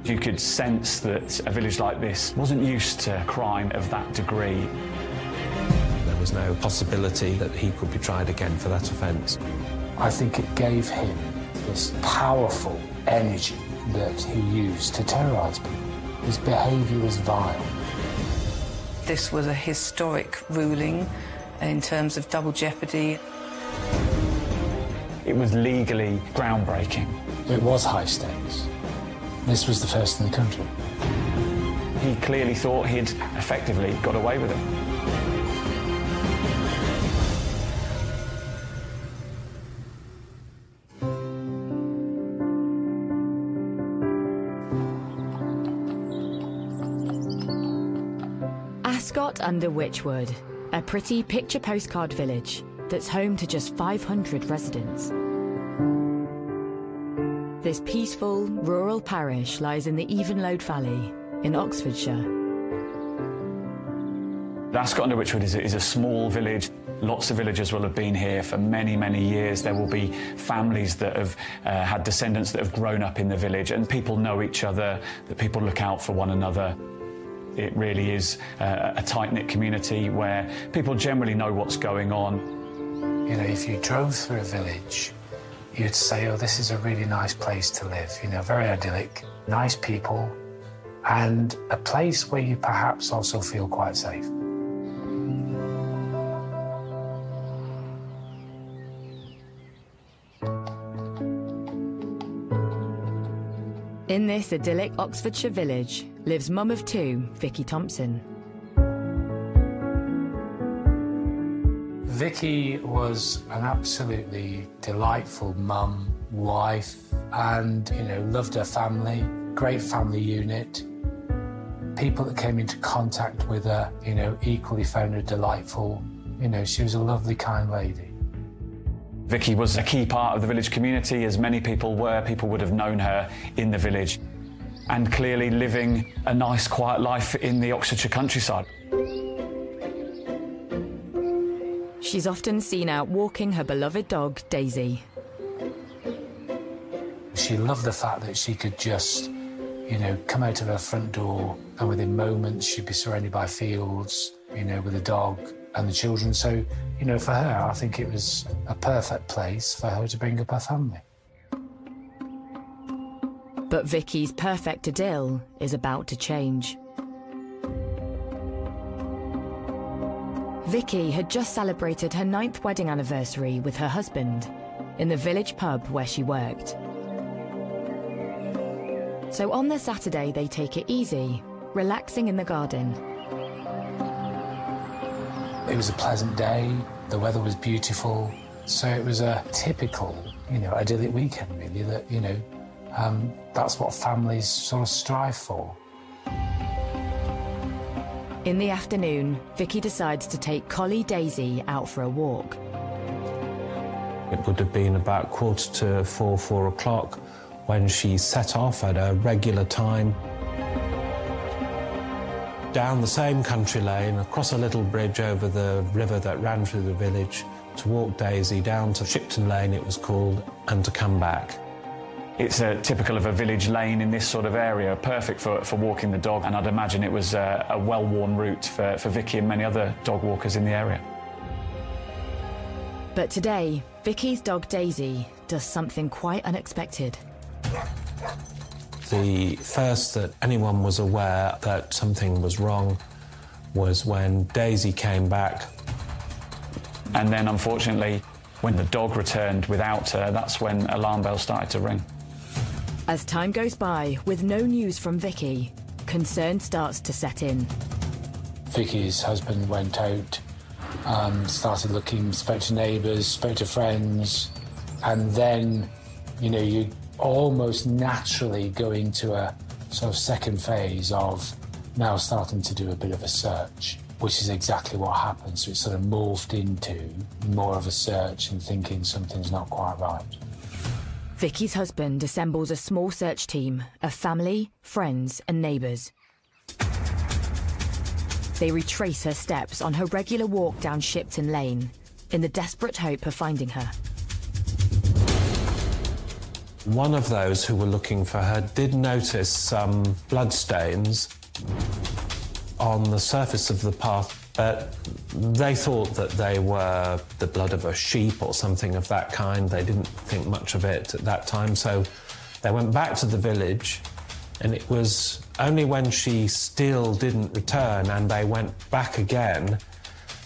You could sense that a village like this wasn't used to crime of that degree. There was no possibility that he could be tried again for that offence. I think it gave him this powerful energy that he used to terrorise people. His behaviour was vile. This was a historic ruling in terms of double jeopardy. It was legally groundbreaking. It was high stakes. This was the first in the country. He clearly thought he'd effectively got away with it. Ascot under Wychwood, a pretty picture postcard village that's home to just 500 residents. This peaceful, rural parish lies in the Evenlode Valley in Oxfordshire. Ascot under Wychwood is a small village. Lots of villagers will have been here for many, many years. There will be families that have had descendants that have grown up in the village, and people know each other, that people look out for one another. It really is a tight-knit community where people generally know what's going on. You know, if you drove through a village, you'd say, oh, this is a really nice place to live. You know, very idyllic, nice people, and a place where you perhaps also feel quite safe. In this idyllic Oxfordshire village lives mum of two, Vicky Thompson. Vicky was an absolutely delightful mum, wife, and, you know, loved her family, great family unit. People that came into contact with her, you know, equally found her delightful. You know, she was a lovely, kind lady. Vicky was a key part of the village community, as many people were. People would have known her in the village, and clearly living a nice, quiet life in the Oxfordshire countryside. She's often seen out walking her beloved dog, Daisy. She loved the fact that she could just, you know, come out of her front door and within moments she'd be surrounded by fields, you know, with a dog and the children. So, you know, for her, I think it was a perfect place for her to bring up her family. But Vicky's perfect idyll is about to change. Vicky had just celebrated her 9th wedding anniversary with her husband in the village pub where she worked. So on the Saturday, they take it easy, relaxing in the garden. It was a pleasant day, the weather was beautiful, so it was a typical, you know, idyllic weekend, really, that, you know, that's what families sort of strive for. In the afternoon, Vicky decides to take collie Daisy out for a walk. It would have been about 3:45, 4 o'clock when she set off at a regular time down the same country lane, across a little bridge over the river that ran through the village, to walk Daisy down to Shipton Lane, it was called, and to come back. It's typical of a village lane in this sort of area, perfect for walking the dog, and I'd imagine it was a well-worn route for Vicky and many other dog walkers in the area. But today, Vicky's dog Daisy does something quite unexpected. The first that anyone was aware that something was wrong was when Daisy came back. And then, unfortunately, when the dog returned without her, that's when alarm bells started to ring. As time goes by, with no news from Vicky, concern starts to set in. Vicky's husband went out, started looking, spoke to neighbours, spoke to friends, and then, you know, you almost naturally go into a sort of second phase of now starting to do a bit of a search, which is exactly what happened. So it sort of morphed into more of a search and thinking something's not quite right. Vicky's husband assembles a small search team of family, friends and neighbours. They retrace her steps on her regular walk down Shipton Lane in the desperate hope of finding her. One of those who were looking for her did notice some bloodstains on the surface of the path, but they thought that they were the blood of a sheep or something of that kind. They didn't think much of it at that time, so they went back to the village, and it was only when she still didn't return and they went back again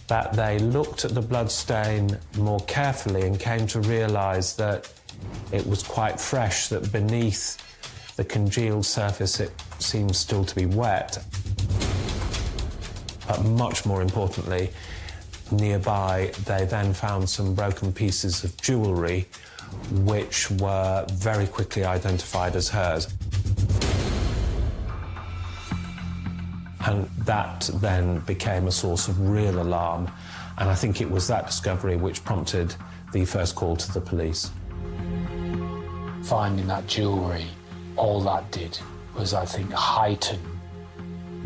that they looked at the bloodstain more carefully and came to realise that it was quite fresh, that beneath the congealed surface it seemed still to be wet. But much more importantly, nearby they then found some broken pieces of jewellery which were very quickly identified as hers. And that then became a source of real alarm, and I think it was that discovery which prompted the first call to the police. Finding that jewellery, all that did was, I think, heighten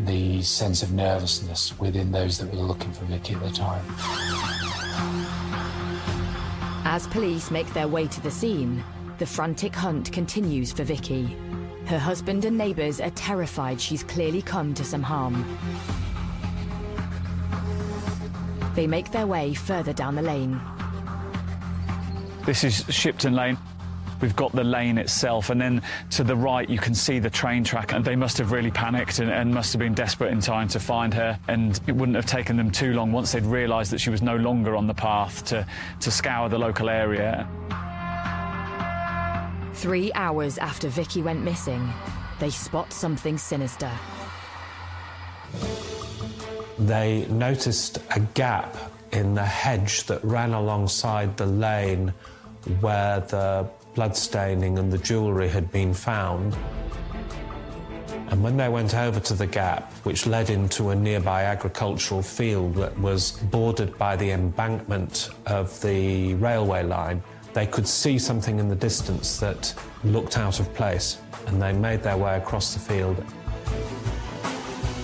the sense of nervousness within those that were looking for Vicky at the time. As police make their way to the scene, the frantic hunt continues for Vicky. Her husband and neighbours are terrified she's clearly come to some harm. They make their way further down the lane. This is Shipton Lane. We've got the lane itself, and then to the right you can see the train track, and they must have really panicked and must have been desperate in time to find her, and it wouldn't have taken them too long once they'd realised that she was no longer on the path to scour the local area. 3 hours after Vicky went missing, they spot something sinister. They noticed a gap in the hedge that ran alongside the lane where the bloodstaining and the jewellery had been found. And when they went over to the gap, which led into a nearby agricultural field that was bordered by the embankment of the railway line, they could see something in the distance that looked out of place, and they made their way across the field.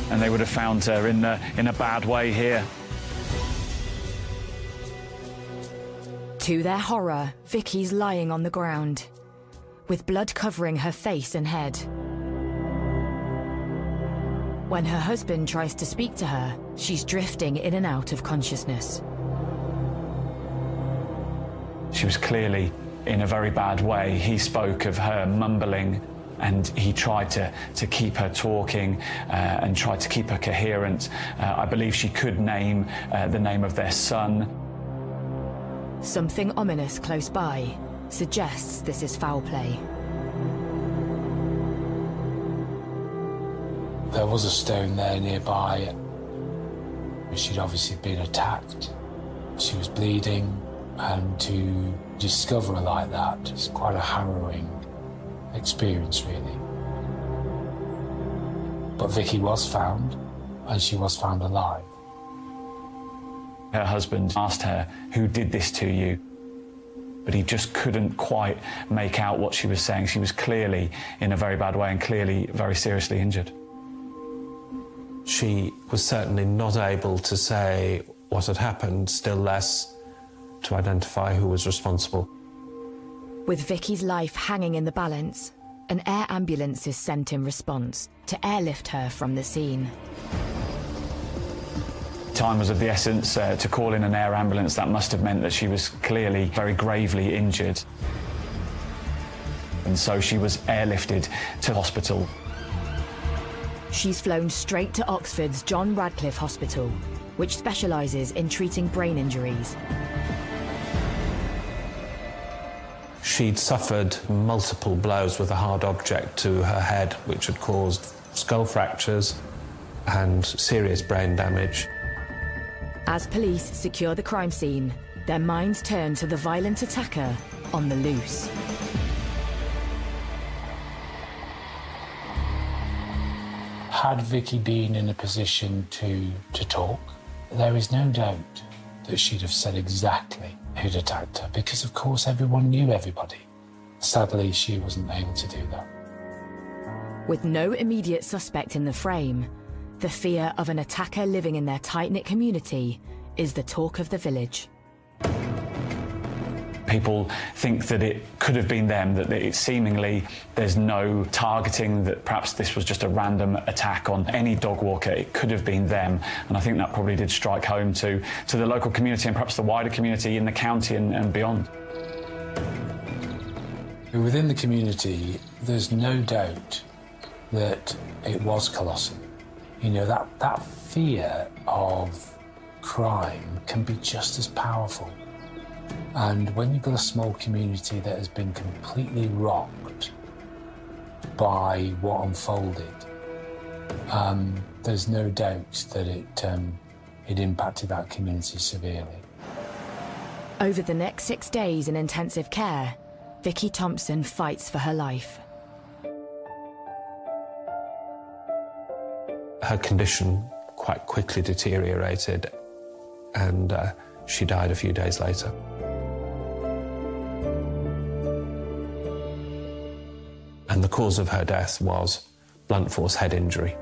And they would have found her in a bad way here. To their horror, Vicky's lying on the ground, with blood covering her face and head. When her husband tries to speak to her, she's drifting in and out of consciousness. She was clearly in a very bad way. He spoke of her mumbling, and he tried to keep her talking and tried to keep her coherent. I believe she could name the name of their son. Something ominous close by suggests this is foul play. There was a stone there nearby. She'd obviously been attacked. She was bleeding, and to discover her like that is quite a harrowing experience, really. But Vicky was found, and she was found alive. Her husband asked her, "Who did this to you?" But he just couldn't quite make out what she was saying. She was clearly in a very bad way and clearly very seriously injured. She was certainly not able to say what had happened, still less to identify who was responsible. With Vicky's life hanging in the balance, an air ambulance is sent in response to airlift her from the scene. Time was of the essence to call in an air ambulance. That must have meant that she was clearly very gravely injured. And so she was airlifted to hospital. She's flown straight to Oxford's John Radcliffe Hospital, which specialises in treating brain injuries. She'd suffered multiple blows with a hard object to her head, which had caused skull fractures and serious brain damage. As police secure the crime scene, their minds turn to the violent attacker on the loose. Had Vicky been in a position to talk, there is no doubt that she'd have said exactly who'd attacked her, because of course everyone knew everybody. Sadly, she wasn't able to do that. With no immediate suspect in the frame, the fear of an attacker living in their tight-knit community is the talk of the village. People think that it could have been them, that it seemingly there's no targeting, that perhaps this was just a random attack on any dog walker. It could have been them, and I think that probably did strike home to the local community and perhaps the wider community in the county and beyond. Within the community, there's no doubt that it was colossal. You know, that fear of crime can be just as powerful. And when you've got a small community that has been completely rocked by what unfolded, there's no doubt that it impacted that community severely. Over the next 6 days in intensive care, Vicky Thompson fights for her life. Her condition quite quickly deteriorated, and she died a few days later. And the cause of her death was blunt force head injury.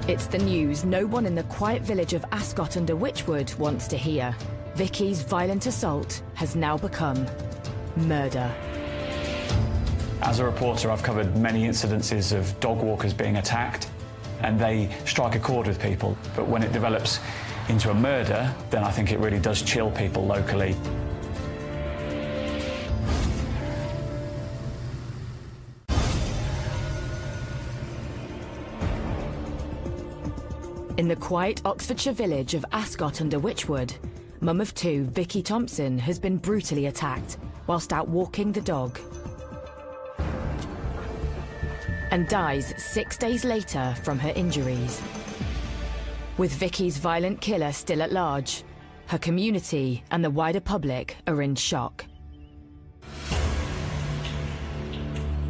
It's the news no one in the quiet village of Ascot under Wychwood wants to hear. Vicky's violent assault has now become murder. As a reporter, I've covered many incidences of dog walkers being attacked, and they strike a chord with people. But when it develops into a murder, then I think it really does chill people locally. In the quiet Oxfordshire village of Ascot under Wychwood, mum of two, Vicky Thompson, has been brutally attacked whilst out walking the dog, and dies 6 days later from her injuries. With Vicky's violent killer still at large, her community and the wider public are in shock.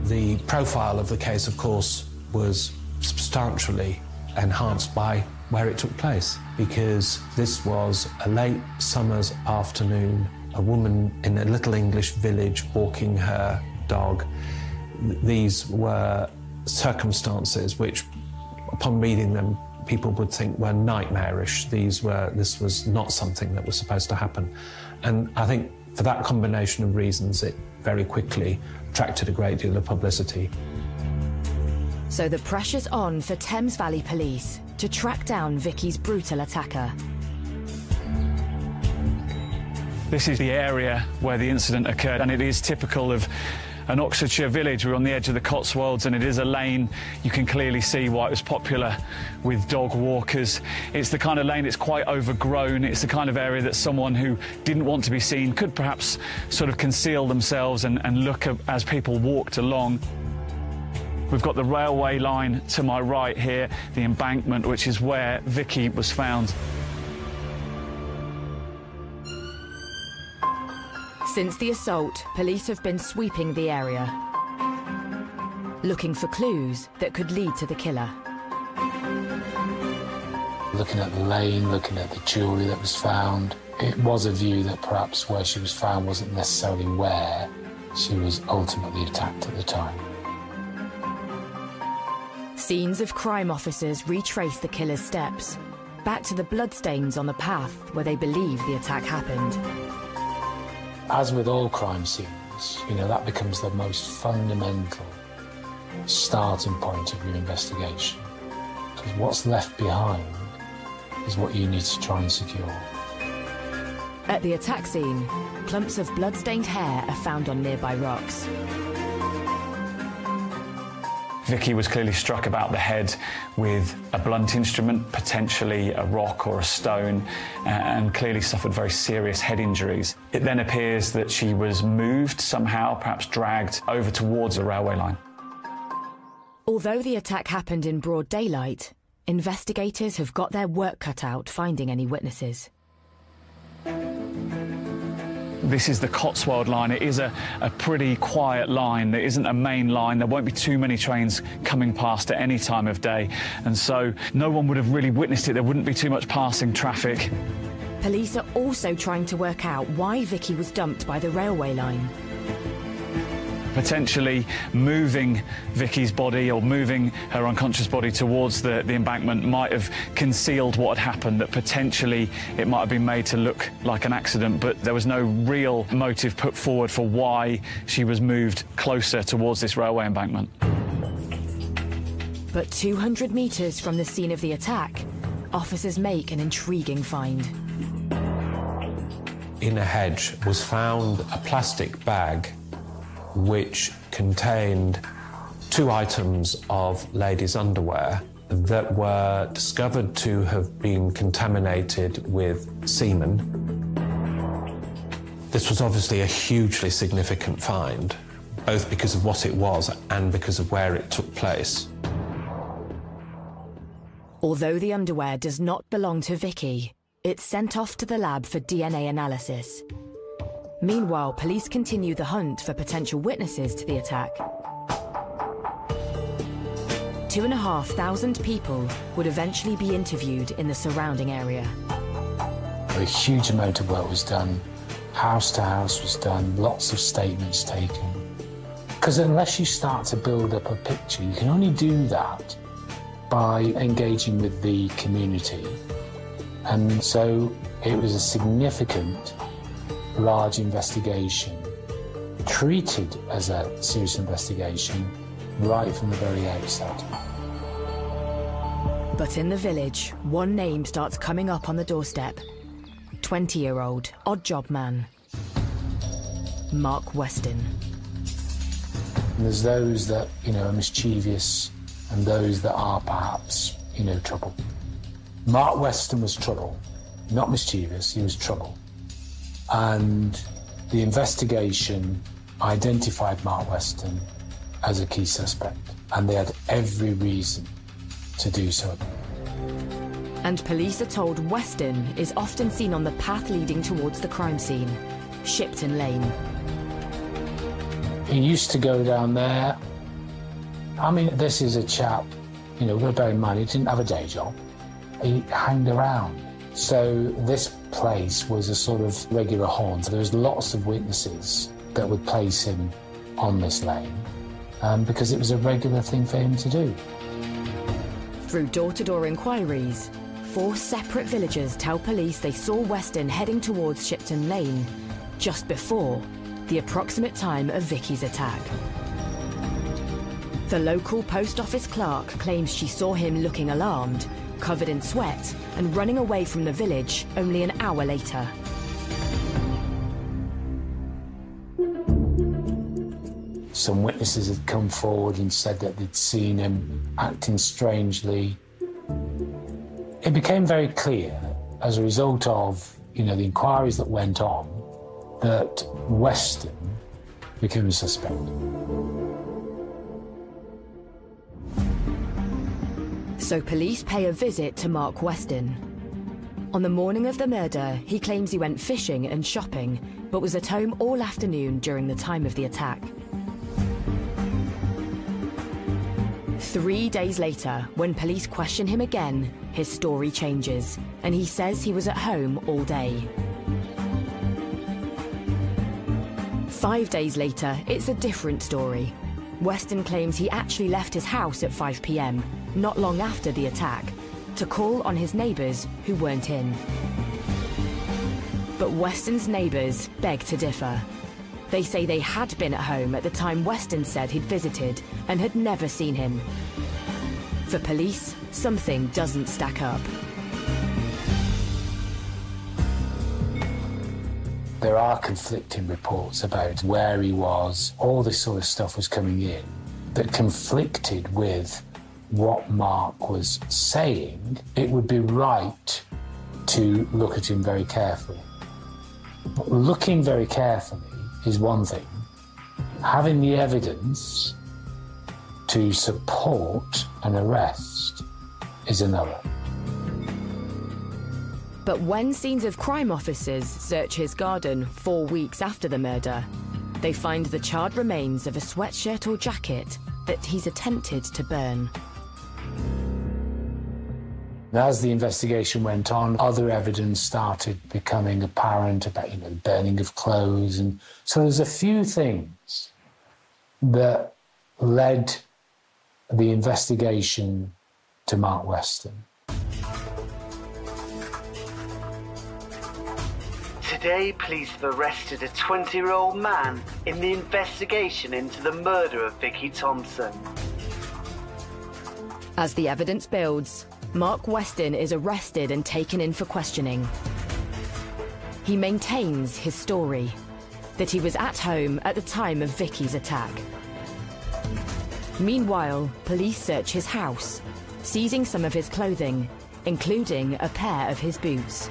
The profile of the case, of course, was substantially enhanced by where it took place, because this was a late summer's afternoon, a woman in a little English village walking her dog. These were circumstances which, upon reading them, people would think were nightmarish. This was not something that was supposed to happen. And I think for that combination of reasons, it very quickly attracted a great deal of publicity. So the pressure's on for Thames Valley Police to track down Vicky's brutal attacker. This is the area where the incident occurred, and it is typical of an Oxfordshire village. We're on the edge of the Cotswolds, and it is a lane. You can clearly see why it was popular with dog walkers. It's the kind of lane that's quite overgrown. It's the kind of area that someone who didn't want to be seen could perhaps sort of conceal themselves and look as people walked along. We've got the railway line to my right here, the embankment, which is where Vicky was found. Since the assault, police have been sweeping the area, looking for clues that could lead to the killer. Looking at the lane, looking at the jewellery that was found, it was a view that perhaps where she was found wasn't necessarily where she was ultimately attacked at the time. Scenes of crime officers retrace the killer's steps, back to the bloodstains on the path where they believe the attack happened. As with all crime scenes, you know, that becomes the most fundamental starting point of your investigation. Because what's left behind is what you need to try and secure. At the attack scene, clumps of blood-stained hair are found on nearby rocks. Vicky was clearly struck about the head with a blunt instrument, potentially a rock or a stone, and clearly suffered very serious head injuries. It then appears that she was moved somehow, perhaps dragged over towards a railway line. Although the attack happened in broad daylight, investigators have got their work cut out finding any witnesses. This is the Cotswold line. It is a pretty quiet line. There isn't a main line. There won't be too many trains coming past at any time of day. And so no one would have really witnessed it. There wouldn't be too much passing traffic. Police are also trying to work out why Vicky was dumped by the railway line. Potentially moving Vicky's body or moving her unconscious body towards the embankment might have concealed what had happened, that potentially it might have been made to look like an accident, but there was no real motive put forward for why she was moved closer towards this railway embankment. But 200 metres from the scene of the attack, officers make an intriguing find. In a hedge was found a plastic bag which contained 2 items of ladies' underwear that were discovered to have been contaminated with semen. This was obviously a hugely significant find, both because of what it was and because of where it took place. Although the underwear does not belong to Vicky, it's sent off to the lab for DNA analysis. Meanwhile, police continue the hunt for potential witnesses to the attack. 2,500 people would eventually be interviewed in the surrounding area. A huge amount of work was done. House to house was done, lots of statements taken. Because unless you start to build up a picture, you can only do that by engaging with the community. And so it was a significant, large investigation, treated as a serious investigation right from the very outset. But in the village, one name starts coming up on the doorstep. 20-year-old odd job man, Mark Weston. And there's those that, are mischievous and those that are perhaps, trouble. Mark Weston was trouble, not mischievous, he was trouble. And the investigation identified Mark Weston as a key suspect, and they had every reason to do so. And police are told Weston is often seen on the path leading towards the crime scene, Shipton Lane. He used to go down there. I mean, this is a chap, we've got to bear in mind, he didn't have a day job. He hanged around. So this place was a sort of regular haunt. There was lots of witnesses that would place him on this lane because it was a regular thing for him to do. Through door-to-door inquiries, 4 separate villagers tell police they saw Weston heading towards Shipton Lane just before the approximate time of Vicky's attack. The local post office clerk claims she saw him looking alarmed, covered in sweat, and running away from the village only an hour later. Some witnesses had come forward and said that they'd seen him acting strangely. It became very clear, as a result of, the inquiries that went on, that Weston became a suspect. So police pay a visit to Mark Weston. On the morning of the murder, he claims he went fishing and shopping, but was at home all afternoon during the time of the attack. 3 days later, when police question him again, his story changes, and he says he was at home all day. 5 days later, it's a different story. Weston claims he actually left his house at 5 p.m, not long after the attack, to call on his neighbours who weren't in. But Weston's neighbours beg to differ. They say they had been at home at the time Weston said he'd visited and had never seen him. For police, something doesn't stack up. There are conflicting reports about where he was. All this sort of stuff was coming in that conflicted with what Mark was saying. It would be right to look at him very carefully. But looking very carefully is one thing. Having the evidence to support an arrest is another. But when scenes of crime officers search his garden 4 weeks after the murder, they find the charred remains of a sweatshirt or jacket that he's attempted to burn. As the investigation went on, other evidence started becoming apparent about, the burning of clothes. And so there's a few things that led the investigation to Mark Weston. Today, police have arrested a 20-year-old man in the investigation into the murder of Vicky Thompson. As the evidence builds, Mark Weston is arrested and taken in for questioning. He maintains his story, that he was at home at the time of Vicky's attack. Meanwhile, police search his house, seizing some of his clothing, including a pair of his boots.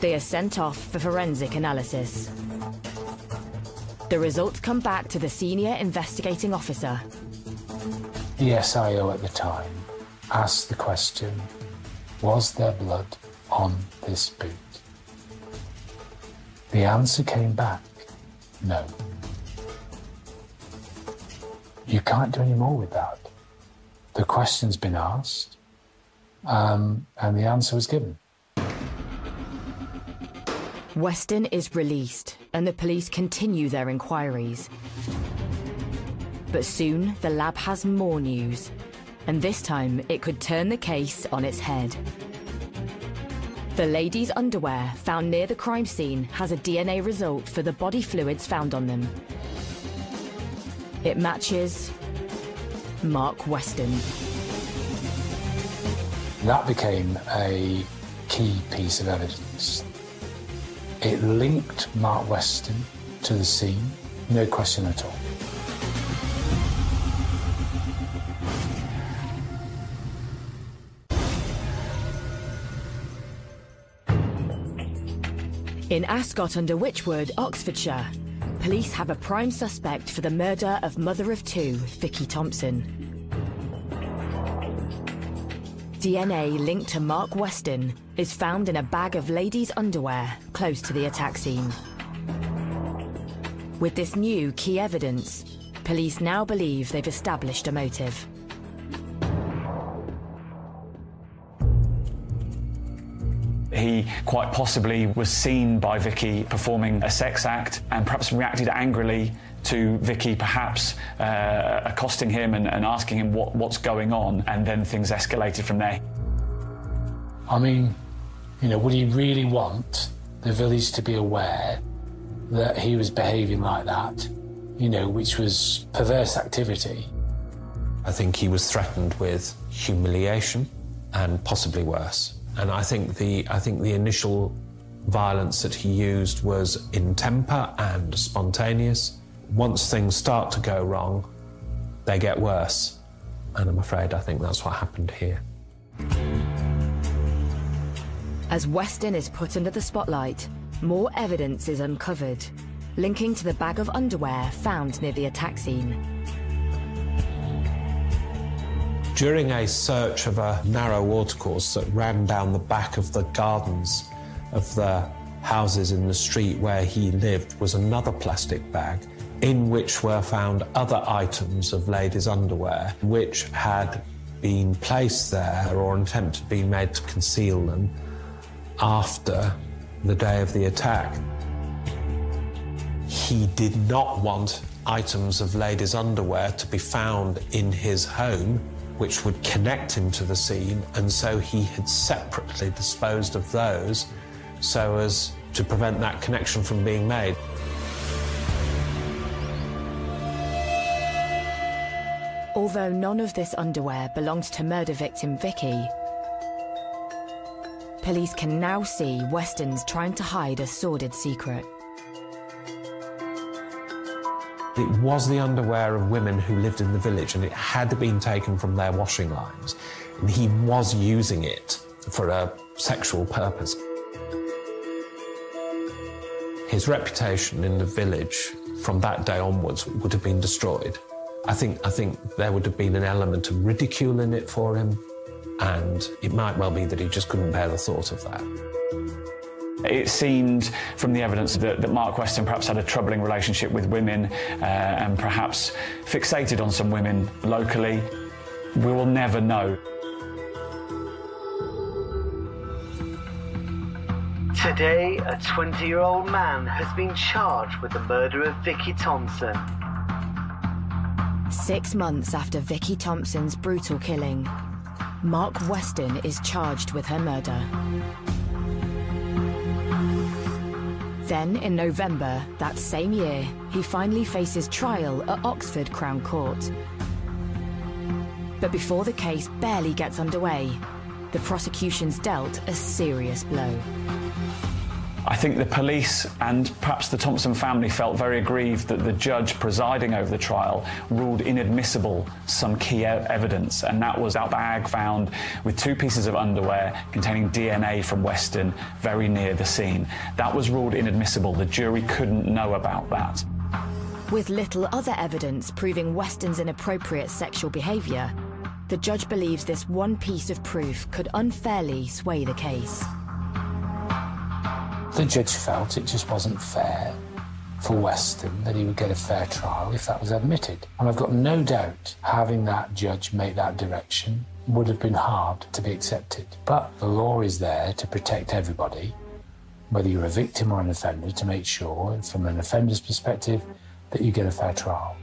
They are sent off for forensic analysis. The results come back to the senior investigating officer. The SIO at the time asked the question, was there blood on this boot? The answer came back, no. You can't do any more with that. The question's been asked, and the answer was given. Weston is released, and the police continue their inquiries. But soon, the lab has more news, and this time it could turn the case on its head. The lady's underwear found near the crime scene has a DNA result for the body fluids found on them. It matches Mark Weston. That became a key piece of evidence. It linked Mark Weston to the scene, no question at all. In Ascot-under-Wychwood, Oxfordshire, police have a prime suspect for the murder of mother of two, Vicky Thompson. DNA linked to Mark Weston is found in a bag of ladies' underwear close to the attack scene. With this new key evidence, police now believe they've established a motive. He quite possibly was seen by Vicky performing a sex act and perhaps reacted angrily to Vicky, perhaps accosting him and asking him what's going on, and then things escalated from there. I mean, you know, would he really want the village to be aware that he was behaving like that, you know, which was perverse activity? I think he was threatened with humiliation and possibly worse. And I think the initial violence that he used was in temper and spontaneous. Once things start to go wrong, they get worse. And I'm afraid I think that's what happened here. As Weston is put under the spotlight, more evidence is uncovered, linking to the bag of underwear found near the attack scene. During a search of a narrow watercourse that ran down the back of the gardens of the houses in the street where he lived was another plastic bag in which were found other items of ladies' underwear which had been placed there or an attempt had been made to conceal them after the day of the attack. He did not want items of ladies' underwear to be found in his home which would connect him to the scene, and so he had separately disposed of those so as to prevent that connection from being made. Although none of this underwear belonged to murder victim Vicky, police can now see Weston's trying to hide a sordid secret. It was the underwear of women who lived in the village, and it had been taken from their washing lines, and he was using it for a sexual purpose. His reputation in the village from that day onwards would have been destroyed. I think there would have been an element of ridicule in it for him, and it might well be that he just couldn't bear the thought of that. It seemed from the evidence that Mark Weston perhaps had a troubling relationship with women and perhaps fixated on some women locally. We will never know. Today, a 20-year-old man has been charged with the murder of Vicky Thompson. 6 months after Vicky Thompson's brutal killing, Mark Weston is charged with her murder. Then, in November that same year, he finally faces trial at Oxford Crown Court. But before the case barely gets underway, the prosecution's dealt a serious blow. I think the police and perhaps the Thompson family felt very aggrieved that the judge presiding over the trial ruled inadmissible some key evidence, and that was our bag found with 2 pieces of underwear containing DNA from Weston very near the scene. That was ruled inadmissible. The jury couldn't know about that. With little other evidence proving Weston's inappropriate sexual behaviour, the judge believes this one piece of proof could unfairly sway the case. The judge felt it just wasn't fair for Weston that he would get a fair trial if that was admitted. And I've got no doubt having that judge make that direction would have been hard to be accepted. But the law is there to protect everybody, whether you're a victim or an offender, to make sure, from an offender's perspective, that you get a fair trial.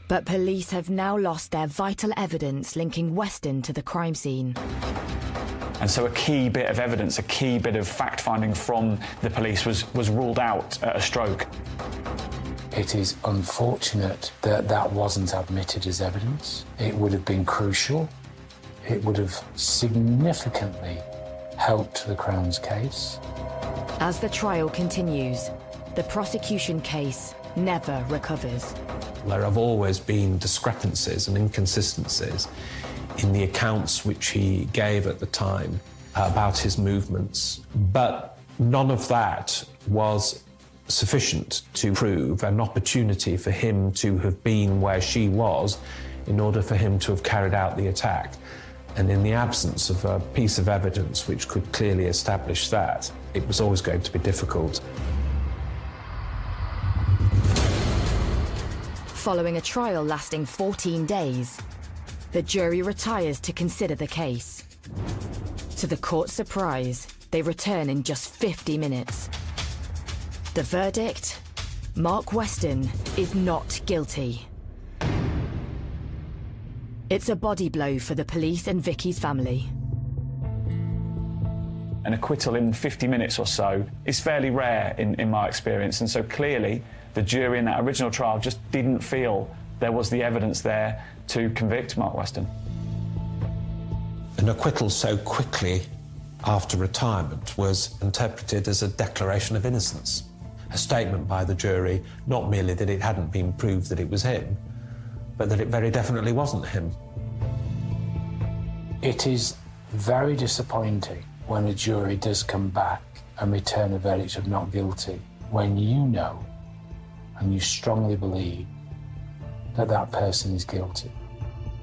But police have now lost their vital evidence linking Weston to the crime scene. And so a key bit of evidence, a key bit of fact-finding from the police was ruled out at a stroke. It is unfortunate that that wasn't admitted as evidence. It would have been crucial. It would have significantly helped the Crown's case. As the trial continues, the prosecution case never recovers. There have always been discrepancies and inconsistencies in the accounts which he gave at the time about his movements, but none of that was sufficient to prove an opportunity for him to have been where she was in order for him to have carried out the attack. And in the absence of a piece of evidence which could clearly establish that, it was always going to be difficult. Following a trial lasting 14 days, the jury retires to consider the case. To the court's surprise, they return in just 50 minutes. The verdict? Mark Weston is not guilty. It's a body blow for the police and Vicky's family. An acquittal in 50 minutes or so is fairly rare in my experience, and so clearly the jury in that original trial just didn't feel there was the evidence there to convict Mark Weston. An acquittal so quickly after retirement was interpreted as a declaration of innocence, a statement by the jury not merely that it hadn't been proved that it was him, but that it very definitely wasn't him. It is very disappointing when a jury does come back and return a verdict of not guilty, when you know and you strongly believe that that person is guilty.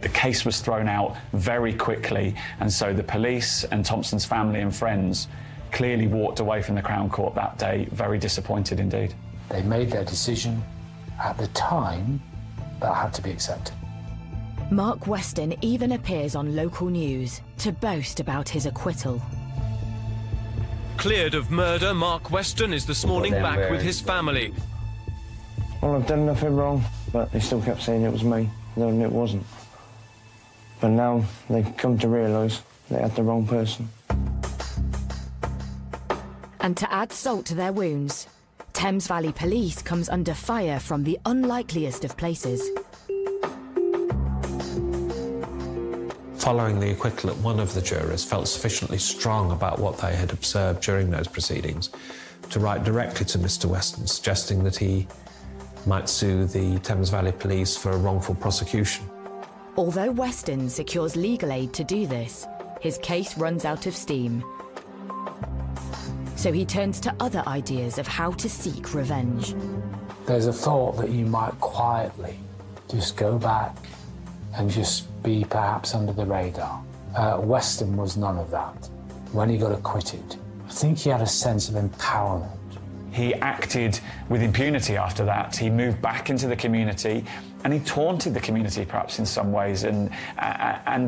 The case was thrown out very quickly, and so the police and Thompson's family and friends clearly walked away from the Crown Court that day very disappointed indeed. They made their decision at the time that had to be accepted. Mark Weston even appears on local news to boast about his acquittal. Cleared of murder, Mark Weston is this morning back with his family. Well, I've done nothing wrong, but they still kept saying it was me, knowing it wasn't. But now they've come to realise they had the wrong person. And to add salt to their wounds, Thames Valley Police comes under fire from the unlikeliest of places. Following the acquittal, one of the jurors felt sufficiently strong about what they had observed during those proceedings to write directly to Mr. Weston, suggesting that he might sue the Thames Valley Police for a wrongful prosecution. Although Weston secures legal aid to do this, his case runs out of steam. So he turns to other ideas of how to seek revenge. There's a thought that you might quietly just go back and just be perhaps under the radar. Weston was none of that. When he got acquitted, I think he had a sense of empowerment. He acted with impunity after that. He moved back into the community and he taunted the community perhaps in some ways and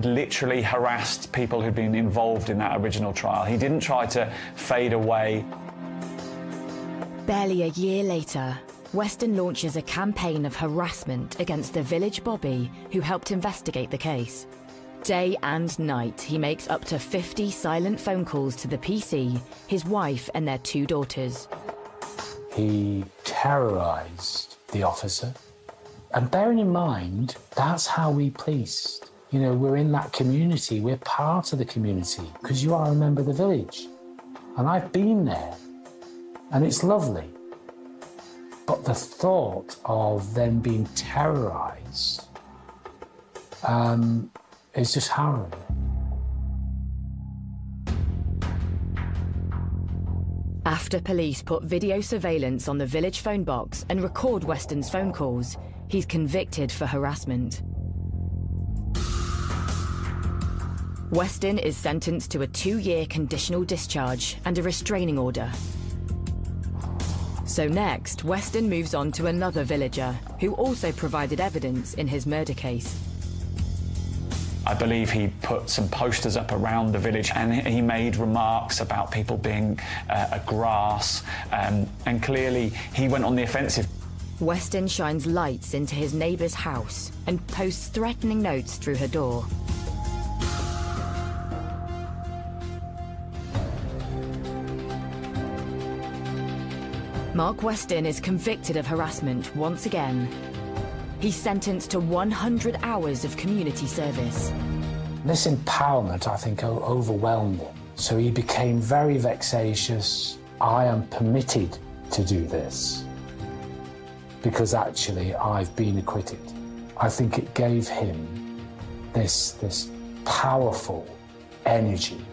literally harassed people who'd been involved in that original trial. He didn't try to fade away. Barely a year later, Weston launches a campaign of harassment against the village bobby who helped investigate the case. Day and night, he makes up to 50 silent phone calls to the PC, his wife and their 2 daughters. He terrorised the officer. And bearing in mind, that's how we policed. You know, we're in that community, we're part of the community, because you are a member of the village. And I've been there, and it's lovely. But the thought of them being terrorised is just harrowing. After police put video surveillance on the village phone box and record Weston's phone calls, he's convicted for harassment. Weston is sentenced to a 2-year conditional discharge and a restraining order. So next, Weston moves on to another villager who also provided evidence in his murder case. I believe he put some posters up around the village and he made remarks about people being a grass, and clearly he went on the offensive. Weston shines lights into his neighbour's house and posts threatening notes through her door. Mark Weston is convicted of harassment once again. He's sentenced to 100 hours of community service. This empowerment, I think, overwhelmed him. So he became very vexatious. I am permitted to do this because actually I've been acquitted. I think it gave him this powerful energy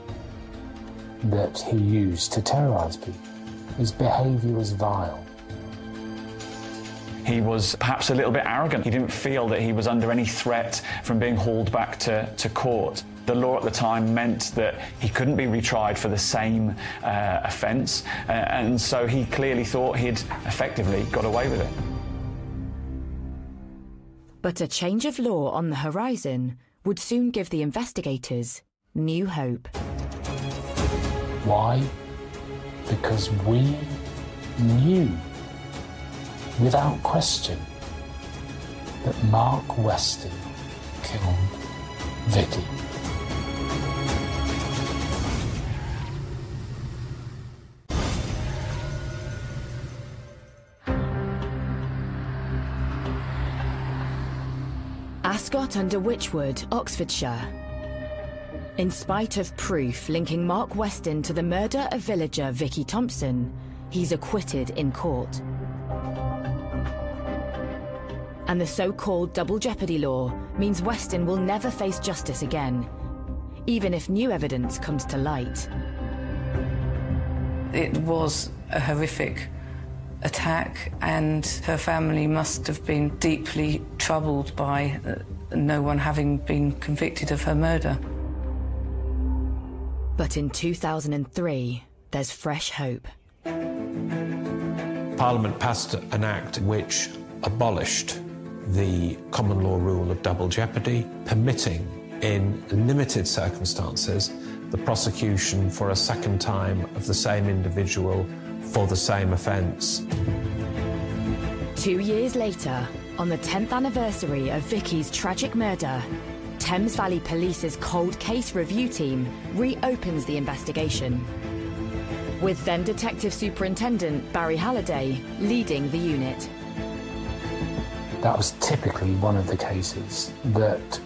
that he used to terrorise people. His behaviour was vile. He was perhaps a little bit arrogant. He didn't feel that he was under any threat from being hauled back to court. The law at the time meant that he couldn't be retried for the same offence, and so he clearly thought he'd effectively got away with it. But a change of law on the horizon would soon give the investigators new hope. Why? Because we knew, without question, that Mark Weston killed Vicky. Ascot under Wychwood, Oxfordshire. In spite of proof linking Mark Weston to the murder of villager Vicky Thompson, he's acquitted in court. And the so-called double jeopardy law means Weston will never face justice again, even if new evidence comes to light. It was a horrific attack, and her family must have been deeply troubled by no one having been convicted of her murder. But in 2003, there's fresh hope. Parliament passed an act which abolished the common law rule of double jeopardy, permitting, in limited circumstances, the prosecution for a second time of the same individual for the same offence. 2 years later, on the 10th anniversary of Vicky's tragic murder, Thames Valley Police's cold case review team reopens the investigation, with then Detective Superintendent Barry Halliday leading the unit. That was typically one of the cases that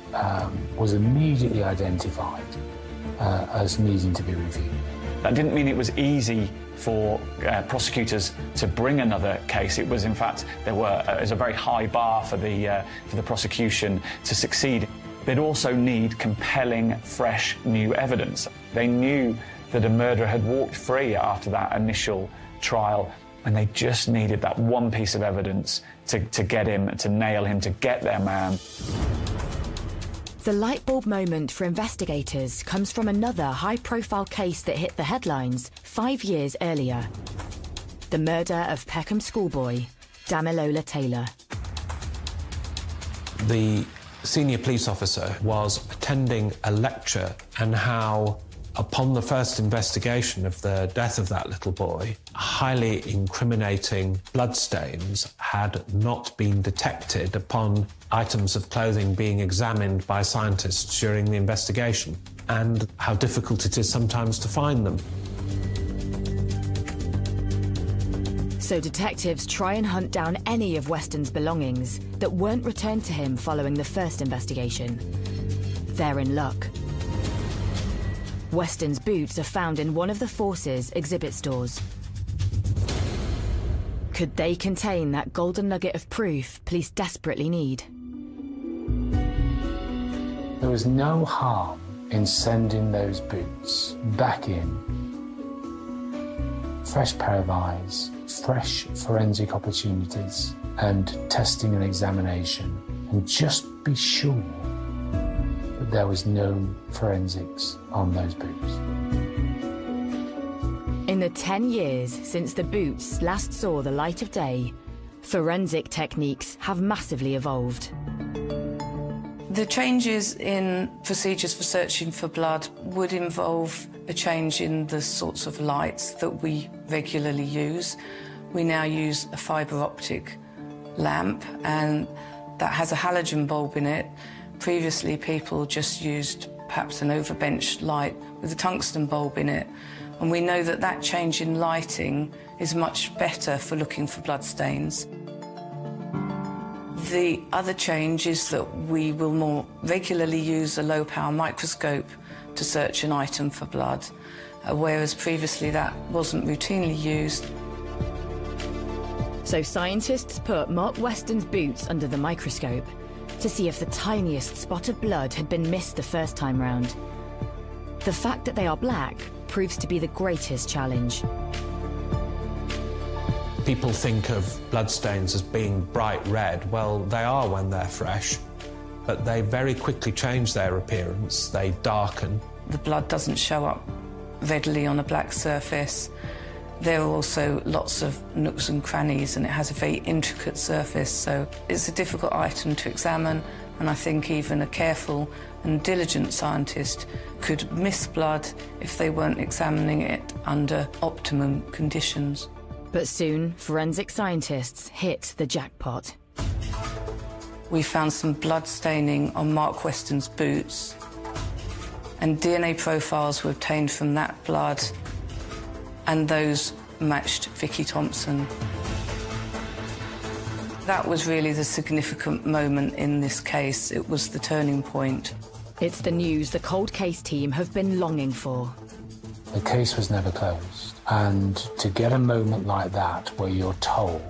was immediately identified as needing to be reviewed. That didn't mean it was easy for prosecutors to bring another case. It was, in fact, there was a very high bar for the prosecution to succeed. They'd also need compelling, fresh, new evidence. They knew that a murderer had walked free after that initial trial, and they just needed that one piece of evidence to get him, to nail him, to get their man. The light bulb moment for investigators comes from another high-profile case that hit the headlines 5 years earlier. the murder of Peckham schoolboy Damilola Taylor. The senior police officer was attending a lecture and how, upon the first investigation of the death of that little boy, highly incriminating bloodstains had not been detected upon items of clothing being examined by scientists during the investigation, and how difficult it is sometimes to find them. So detectives try and hunt down any of Weston's belongings that weren't returned to him following the first investigation. They're in luck. Weston's boots are found in one of the Force's exhibit stores. Could they contain that golden nugget of proof police desperately need? There was no harm in sending those boots back in. Fresh pair of eyes, fresh forensic opportunities, and testing and examination, and just be sure that there was no forensics on those boots. In the 10 years since the boots last saw the light of day, forensic techniques have massively evolved. The changes in procedures for searching for blood would involve a change in the sorts of lights that we regularly use. We now use a fibre optic lamp, and that has a halogen bulb in it. Previously, people just used perhaps an overbench light with a tungsten bulb in it. And we know that that change in lighting is much better for looking for bloodstains. The other change is that we will more regularly use a low-power microscope to search an item for blood, whereas previously that wasn't routinely used. So scientists put Mark Weston's boots under the microscope to see if the tiniest spot of blood had been missed the first time round. The fact that they are black proves to be the greatest challenge. People think of bloodstains as being bright red. Well, they are when they're fresh, but they very quickly change their appearance. They darken. The blood doesn't show up readily on a black surface. There are also lots of nooks and crannies, and it has a very intricate surface, so it's a difficult item to examine, and I think even a careful and diligent scientist could miss blood if they weren't examining it under optimum conditions. But soon, forensic scientists hit the jackpot. We found some blood staining on Mark Weston's boots, and DNA profiles were obtained from that blood, and those matched Vicky Thompson. That was really the significant moment in this case. It was the turning point. It's the news the cold case team have been longing for. The case was never closed, and to get a moment like that where you're told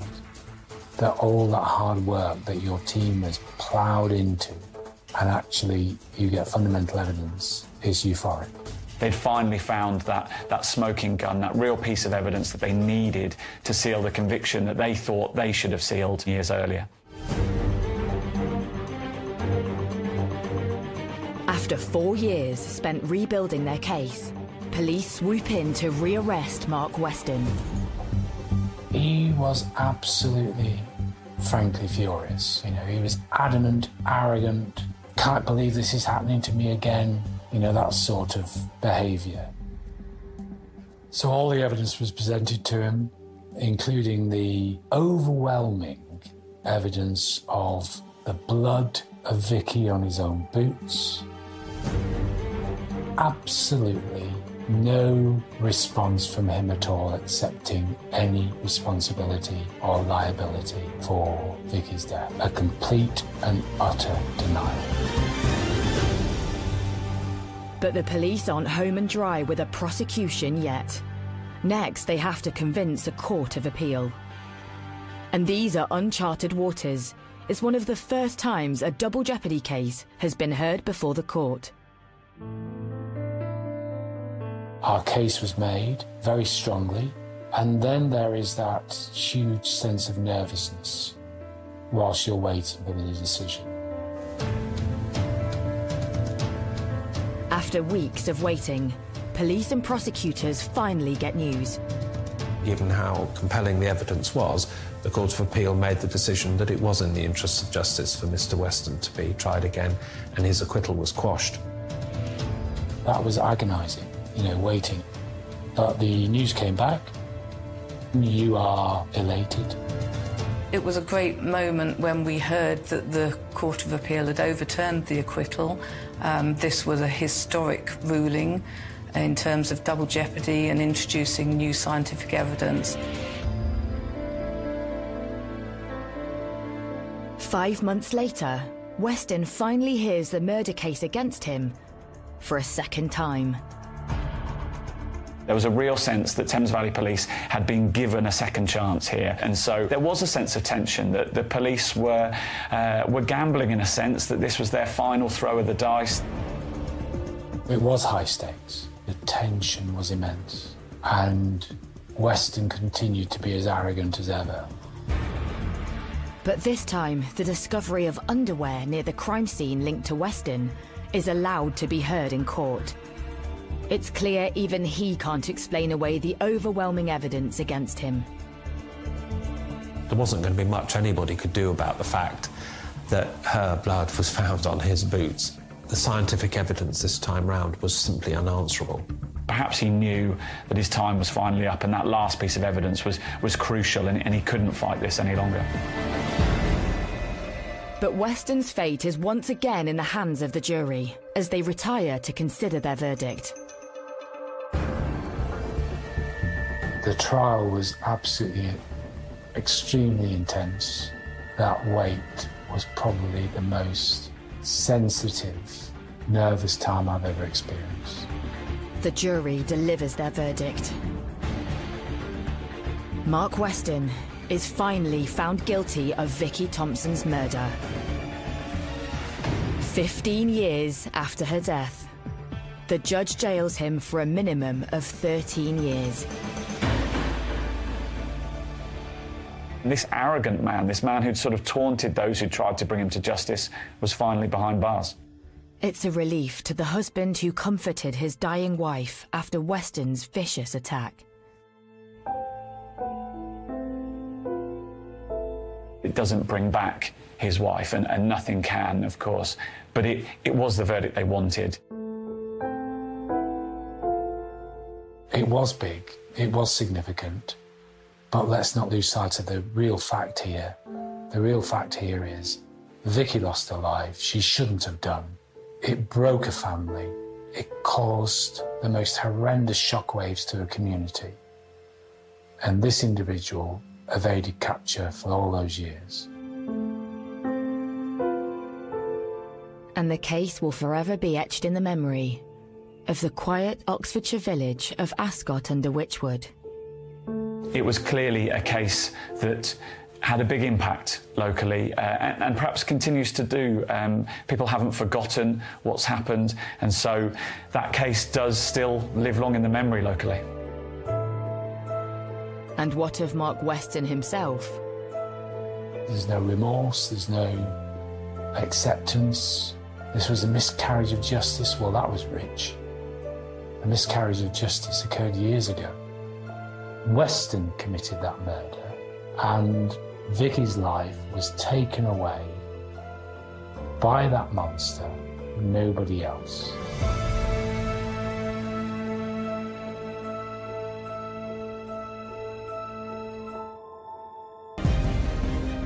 that all that hard work that your team has ploughed into and actually you get fundamental evidence is euphoric. They'd finally found that smoking gun, that real piece of evidence that they needed to seal the conviction that they thought they should have sealed years earlier. After 4 years spent rebuilding their case, police swoop in to rearrest Mark Weston. He was absolutely, frankly furious. You know, he was adamant, arrogant, can't believe this is happening to me again. You know, that sort of behaviour. So all the evidence was presented to him, including the overwhelming evidence of the blood of Vicky on his own boots. Absolutely no response from him at all accepting any responsibility or liability for Vicky's death. A complete and utter denial. But the police aren't home and dry with a prosecution yet. Next, they have to convince a court of appeal. And these are uncharted waters. It's one of the first times a double jeopardy case has been heard before the court. Our case was made very strongly, and then there is that huge sense of nervousness whilst you're waiting for the decision. After weeks of waiting, police and prosecutors finally get news. given how compelling the evidence was, the Court of Appeal made the decision that it was in the interests of justice for Mr Weston to be tried again, and his acquittal was quashed. That was agonising, you know, waiting. But the news came back. You are elated. It was a great moment when we heard that the Court of Appeal had overturned the acquittal. This was a historic ruling in terms of double jeopardy and introducing new scientific evidence. 5 months later, Weston finally hears the murder case against him for a second time. There was a real sense that Thames Valley Police had been given a second chance here, and so there was a sense of tension that the police were gambling in a sense, that this was their final throw of the dice. It was high stakes. The tension was immense, and Weston continued to be as arrogant as ever. But this time, the discovery of underwear near the crime scene linked to Weston is allowed to be heard in court. It's clear even he can't explain away the overwhelming evidence against him. There wasn't going to be much anybody could do about the fact that her blood was found on his boots. The scientific evidence this time round was simply unanswerable. Perhaps he knew that his time was finally up, and that last piece of evidence was crucial, and he couldn't fight this any longer. But Weston's fate is once again in the hands of the jury as they retire to consider their verdict. The trial was absolutely extremely intense. That wait was probably the most sensitive, nervous time I've ever experienced. The jury delivers their verdict. Mark Weston is finally found guilty of Vicky Thompson's murder. 15 years after her death, the judge jails him for a minimum of 13 years. This arrogant man, this man who'd sort of taunted those who tried to bring him to justice, was finally behind bars. It's a relief to the husband who comforted his dying wife after Weston's vicious attack. It doesn't bring back his wife, and nothing can, of course, but it was the verdict they wanted. It was big, it was significant, but let's not lose sight of the real fact here. The real fact here is Vicky lost her life. She shouldn't have done. It broke a family. It caused the most horrendous shockwaves to a community. And this individual evaded capture for all those years. And the case will forever be etched in the memory of the quiet Oxfordshire village of Ascot under Wychwood. It was clearly a case that had a big impact locally, and perhaps continues to do. People haven't forgotten what's happened, and so that case does still live long in the memory locally. And what of Mark Weston himself? There's no remorse, there's no acceptance. This was a miscarriage of justice. Well, that was rich. A miscarriage of justice occurred years ago. Weston committed that murder, and Vicky's life was taken away by that monster, nobody else.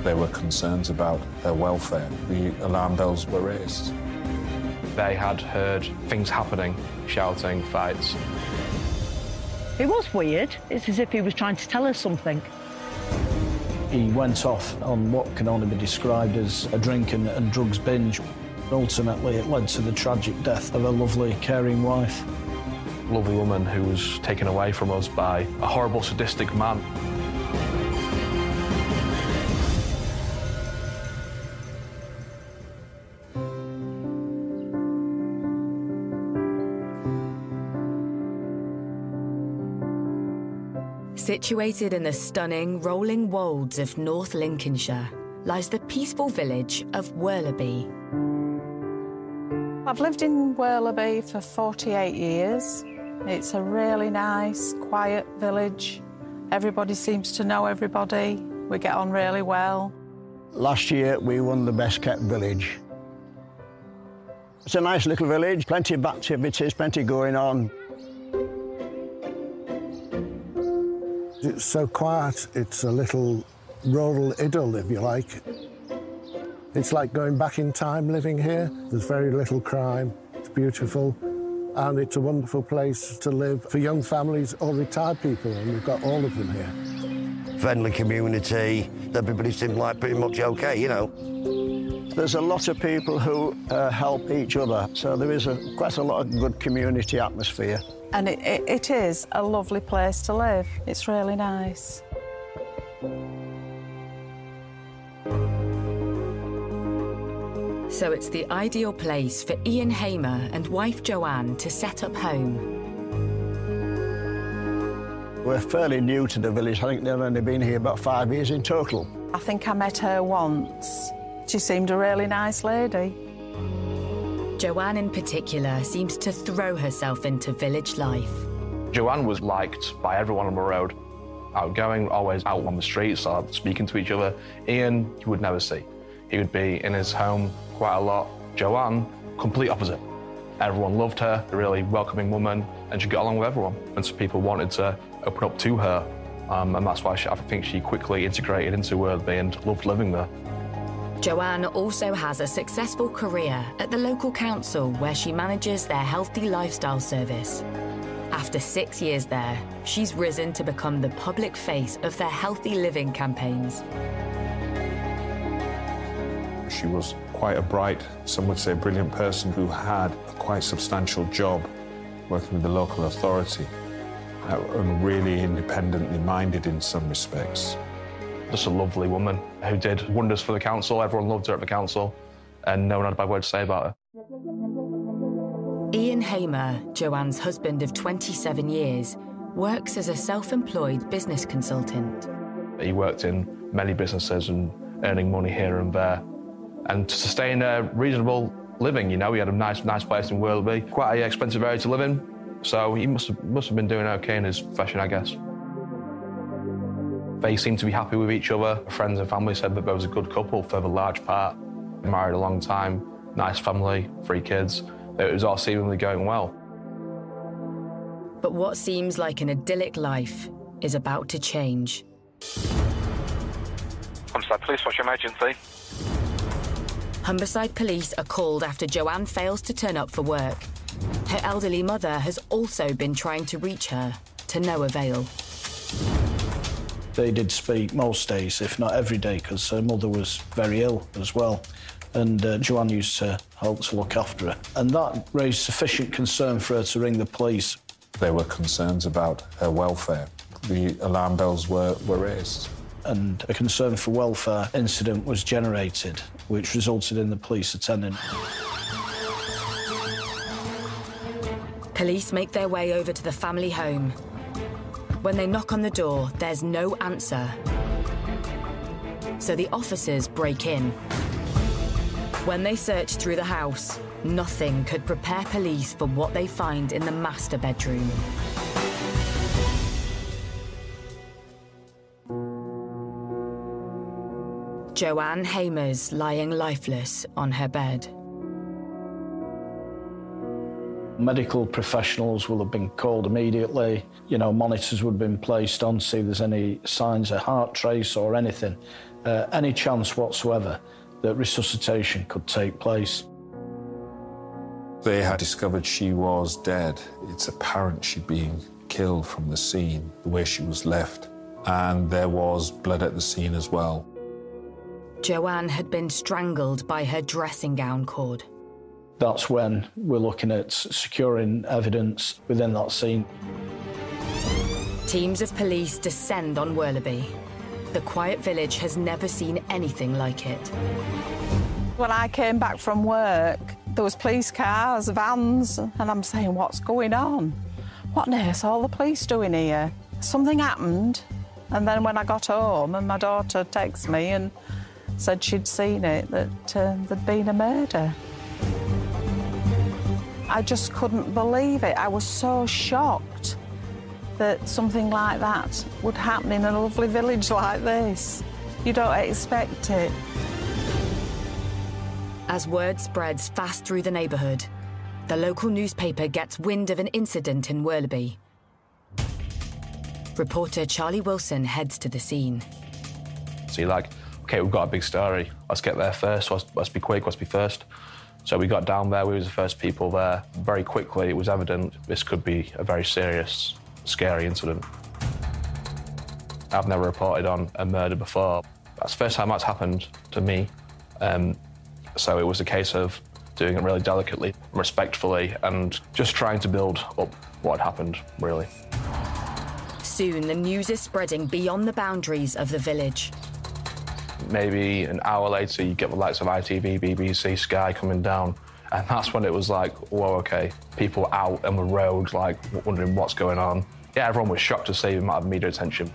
There were concerns about their welfare. The alarm bells were raised. They had heard things happening, shouting, fights. It was weird. It's as if he was trying to tell us something. He went off on what can only be described as a drink and drugs binge. Ultimately, it led to the tragic death of a lovely, caring wife. A lovely woman who was taken away from us by a horrible, sadistic man. Situated in the stunning rolling wolds of North Lincolnshire lies the peaceful village of Worlaby. I've lived in Worlaby for 48 years. It's a really nice, quiet village. Everybody seems to know everybody. We get on really well. Last year, we won the Best Kept Village. It's a nice little village, plenty of activities, plenty going on. It's so quiet, it's a little rural idyll, if you like. It's like going back in time living here. There's very little crime, it's beautiful, and it's a wonderful place to live for young families or retired people, and we've got all of them here. Friendly community, everybody seems like pretty much okay, you know. There's a lot of people who help each other, so there is quite a lot of good community atmosphere. And it is a lovely place to live. It's really nice. So it's the ideal place for Ian Hamer and wife Joanne to set up home. We're fairly new to the village. I think they've only been here about 5 years in total. I think I met her once. She seemed a really nice lady. Joanne in particular seems to throw herself into village life. Joanne was liked by everyone on the road. Outgoing, always out on the streets, speaking to each other. Ian, you would never see. He would be in his home quite a lot. Joanne, complete opposite. Everyone loved her, a really welcoming woman, and she got along with everyone. And so people wanted to open up to her, and that's why I think she quickly integrated into Worthy and loved living there. Joanne also has a successful career at the local council where she manages their healthy lifestyle service. After 6 years there, she's risen to become the public face of their healthy living campaigns. She was quite a bright, some would say brilliant person who had a quite substantial job working with the local authority and really independently minded in some respects. Just a lovely woman who did wonders for the council. Everyone loved her at the council, and no one had a bad word to say about her. Ian Hamer, Joanne's husband of 27 years, works as a self-employed business consultant. He worked in many businesses and earning money here and there, and to sustain a reasonable living, you know. He had a nice place in Worlby, quite an expensive area to live in, so he must have been doing okay in his profession, I guess. They seemed to be happy with each other. Friends and family said that there was a good couple for the large part. Married a long time, nice family, 3 kids. It was all seemingly going well. But what seems like an idyllic life is about to change. Humberside Police, what's your emergency? Humberside Police are called after Joanne fails to turn up for work. Her elderly mother has also been trying to reach her, to no avail. They did speak most days, if not every day, because her mother was very ill as well. And Joanne used to help to look after her. And that raised sufficient concern for her to ring the police. There were concerns about her welfare. The alarm bells were raised. And a concern for welfare incident was generated, which resulted in the police attending. Police make their way over to the family home. When they knock on the door, there's no answer. So the officers break in. When they search through the house, nothing could prepare police for what they find in the master bedroom. Joanne Hamer's lying lifeless on her bed. Medical professionals will have been called immediately. You know, monitors would have been placed on to see if there's any signs of heart trace or anything. Any chance whatsoever that resuscitation could take place. They had discovered she was dead. It's apparent she'd been killed from the scene, the way she was left, and there was blood at the scene as well. Joanne had been strangled by her dressing gown cord. That's when we're looking at securing evidence within that scene. Teams of police descend on Worlby. The quiet village has never seen anything like it. When I came back from work, there was police cars, vans, and I'm saying, what's going on? What on earth's all the police doing here? Something happened, and then when I got home and my daughter texted me and said she'd seen it, that there'd been a murder. I just couldn't believe it. I was so shocked. that something like that would happen in a lovely village like this. You don't expect it. As word spreads fast through the neighbourhood, the local newspaper gets wind of an incident in Werleby. Reporter Charlie Wilson heads to the scene. So you're like, OK, we've got a big story. Let's get there first. Let's be quick. Let's be first. So we got down there. We were the first people there. Very quickly, it was evident this could be a very serious, scary incident. I've never reported on a murder before. That's the first time that's happened to me. So it was a case of doing it really delicately, respectfully, and just trying to build up what had happened, really. Soon, the news is spreading beyond the boundaries of the village. Maybe an hour later, you get the likes of ITV, BBC, Sky coming down, and that's when it was like, whoa, OK, people out on the road, like, wondering what's going on. Yeah, everyone was shocked to see the amount of media attention.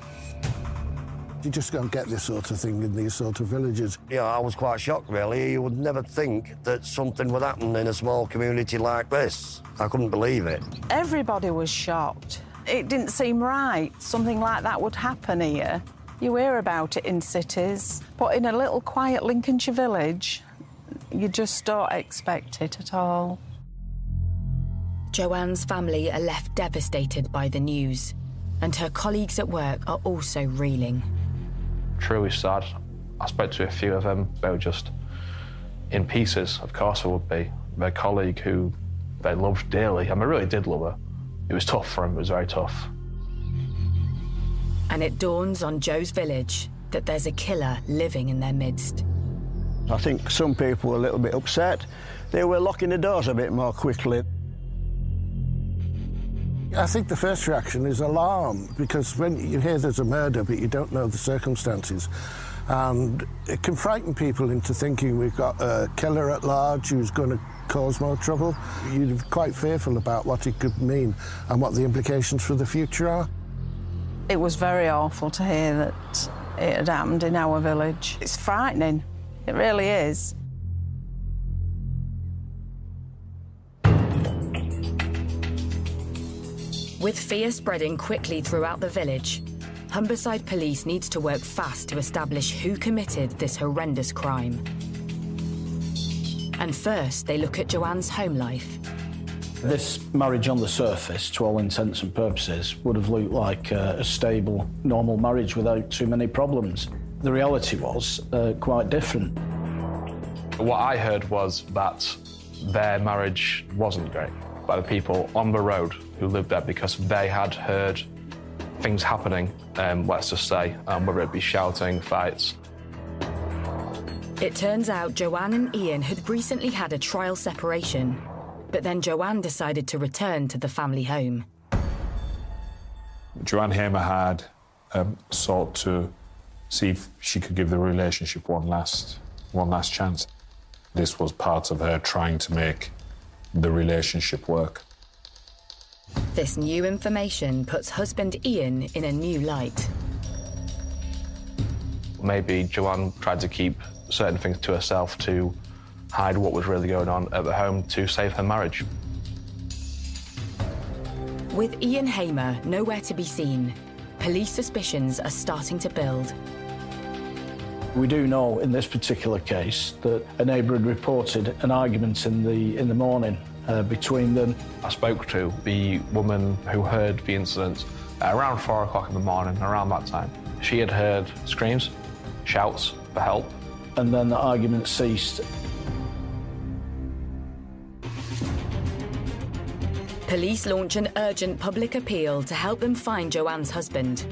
You just don't get this sort of thing in these sort of villages. Yeah, I was quite shocked, really. You would never think that something would happen in a small community like this. I couldn't believe it. Everybody was shocked. It didn't seem right. Something like that would happen here. You hear about it in cities, but in a little quiet Lincolnshire village, you just don't expect it at all. Joanne's family are left devastated by the news, and her colleagues at work are also reeling. Truly sad. I spoke to a few of them. They were just in pieces, of course they would be. Their colleague who they loved dearly, and they really did love her. It was tough for them, it was very tough. And it dawns on Joe's village that there's a killer living in their midst. I think some people were a little bit upset. They were locking the doors a bit more quickly. I think the first reaction is alarm, because when you hear there's a murder but you don't know the circumstances, and it can frighten people into thinking we've got a killer at large who's going to cause more trouble. You're quite fearful about what it could mean and what the implications for the future are. It was very awful to hear that it had happened in our village. It's frightening. It really is. With fear spreading quickly throughout the village, Humberside Police needs to work fast to establish who committed this horrendous crime. And first, they look at Joanne's home life. This marriage on the surface, to all intents and purposes, would have looked like a stable, normal marriage without too many problems. The reality was quite different. What I heard was that their marriage wasn't great by the people on the road who lived there, because they had heard things happening, let's just say, whether it be shouting, fights. It turns out Joanne and Ian had recently had a trial separation, but then Joanne decided to return to the family home. Joanne Hamer had sought to see if she could give the relationship one last chance. This was part of her trying to make the relationship work. This new information puts husband Ian in a new light. Maybe Joanne tried to keep certain things to herself to hide what was really going on at the home to save her marriage. With Ian Hamer nowhere to be seen, police suspicions are starting to build. We do know in this particular case that a neighbour had reported an argument in the morning between them. I spoke to the woman who heard the incident around 4 o'clock in the morning, around that time. She had heard screams, shouts for help. And then the argument ceased. Police launch an urgent public appeal to help them find Joanne's husband.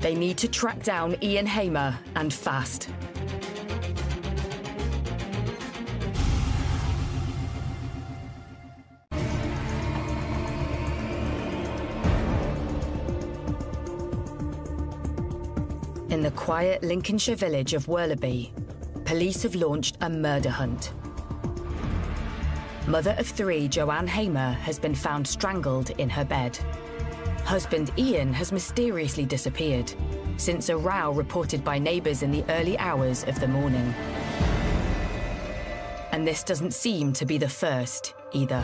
They need to track down Ian Hamer, and fast. In the quiet Lincolnshire village of Werleby, police have launched a murder hunt. Mother of 3, Joanne Hamer, has been found strangled in her bed. Husband Ian has mysteriously disappeared since a row reported by neighbours in the early hours of the morning. And this doesn't seem to be the first either.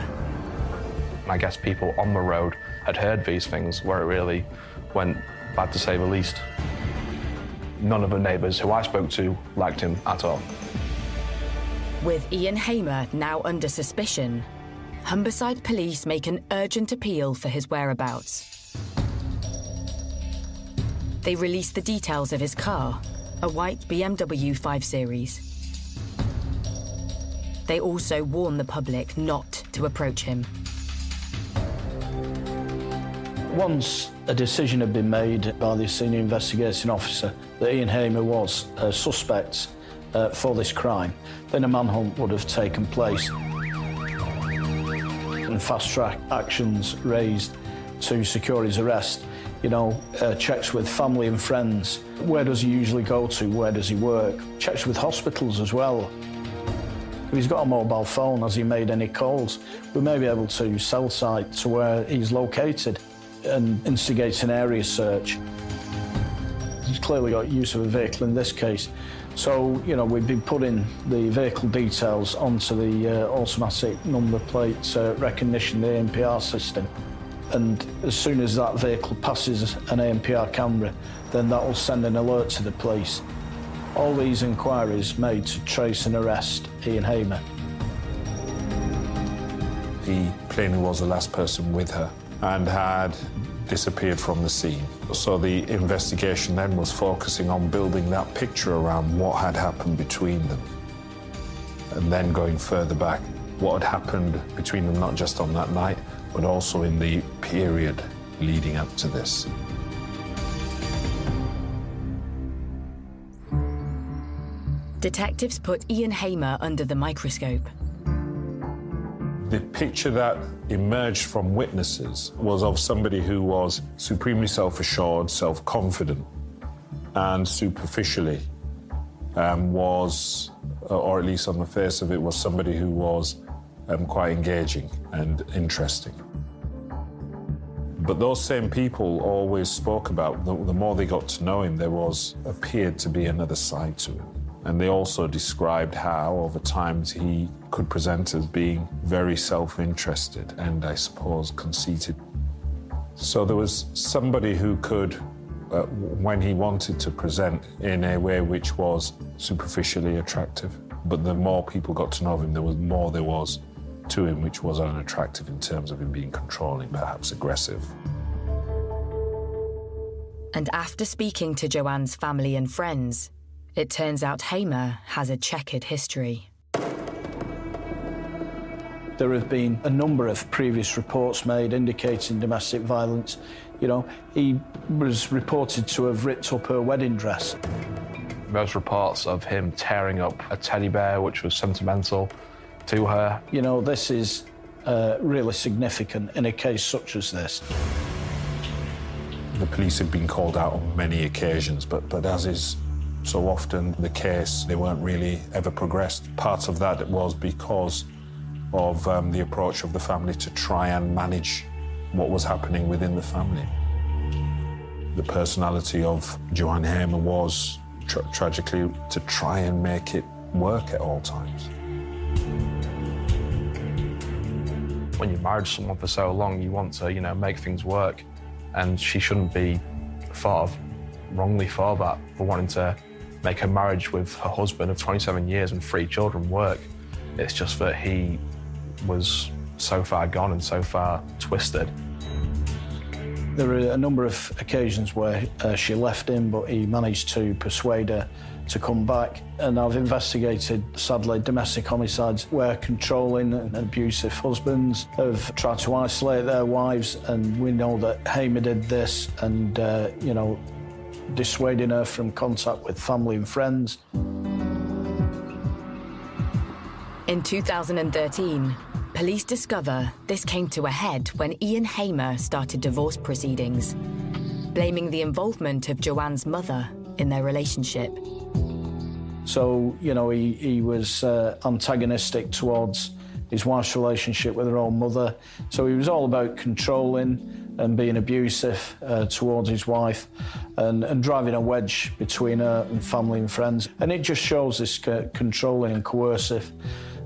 I guess people on the road had heard these things where it really went bad, to say the least. None of the neighbours who I spoke to liked him at all. With Ian Hamer now under suspicion, Humberside police make an urgent appeal for his whereabouts. They release the details of his car, a white BMW 5 Series. They also warn the public not to approach him. Once a decision had been made by the senior investigating officer that Ian Hamer was a suspect for this crime, then a manhunt would have taken place and fast-track actions raised to secure his arrest. You know, checks with family and friends. Where does he usually go to? Where does he work? Checks with hospitals as well. If he's got a mobile phone, has he made any calls? We may be able to cell site to where he's located and instigate an area search. He's clearly got use of a vehicle in this case. So, you know, we've been putting the vehicle details onto the automatic number plate recognition, the ANPR system. And as soon as that vehicle passes an ANPR camera, then that will send an alert to the police. All these inquiries made to trace and arrest Ian Hamer. He plainly was the last person with her and had disappeared from the scene. So the investigation then was focusing on building that picture around what had happened between them. And then going further back, what had happened between them, not just on that night, but also in the period leading up to this. Detectives put Ian Hamer under the microscope. The picture that emerged from witnesses was of somebody who was supremely self-assured, self-confident, and superficially was, or at least on the face of it, was somebody who was quite engaging and interesting. But those same people always spoke about, the more they got to know him, there appeared to be another side to him. And they also described how, over time, he could present as being very self-interested and, I suppose, conceited. So there was somebody who could, when he wanted to present in a way which was superficially attractive, but the more people got to know him, there was to him which was unattractive in terms of him being controlling, perhaps aggressive. And after speaking to Joanne's family and friends, it turns out Hamer has a checkered history. There have been a number of previous reports made indicating domestic violence. You know, he was reported to have ripped up her wedding dress. Those reports of him tearing up a teddy bear, which was sentimental to her. You know, this is really significant in a case such as this. The police had been called out on many occasions, but as is so often the case, they weren't really ever progressed. Part of that was because of the approach of the family to try and manage what was happening within the family. The personality of Joanne Hamer was, tragically, to try and make it work at all times. When you're married to someone for so long, you want to, make things work. And she shouldn't be wrongly thought about for wanting to make her marriage with her husband of 27 years and 3 children work. It's just that he was so far gone and so far twisted. There are a number of occasions where she left him, but he managed to persuade her to come back. And I've investigated, sadly, domestic homicides where controlling and abusive husbands have tried to isolate their wives, and we know that Hamer did this and, dissuading her from contact with family and friends. In 2013, police discover this came to a head when Ian Hamer started divorce proceedings, blaming the involvement of Joanne's mother in their relationship. So, he was antagonistic towards his wife's relationship with her own mother. So he was all about controlling and being abusive towards his wife and driving a wedge between her and family and friends. And it just shows this controlling and coercive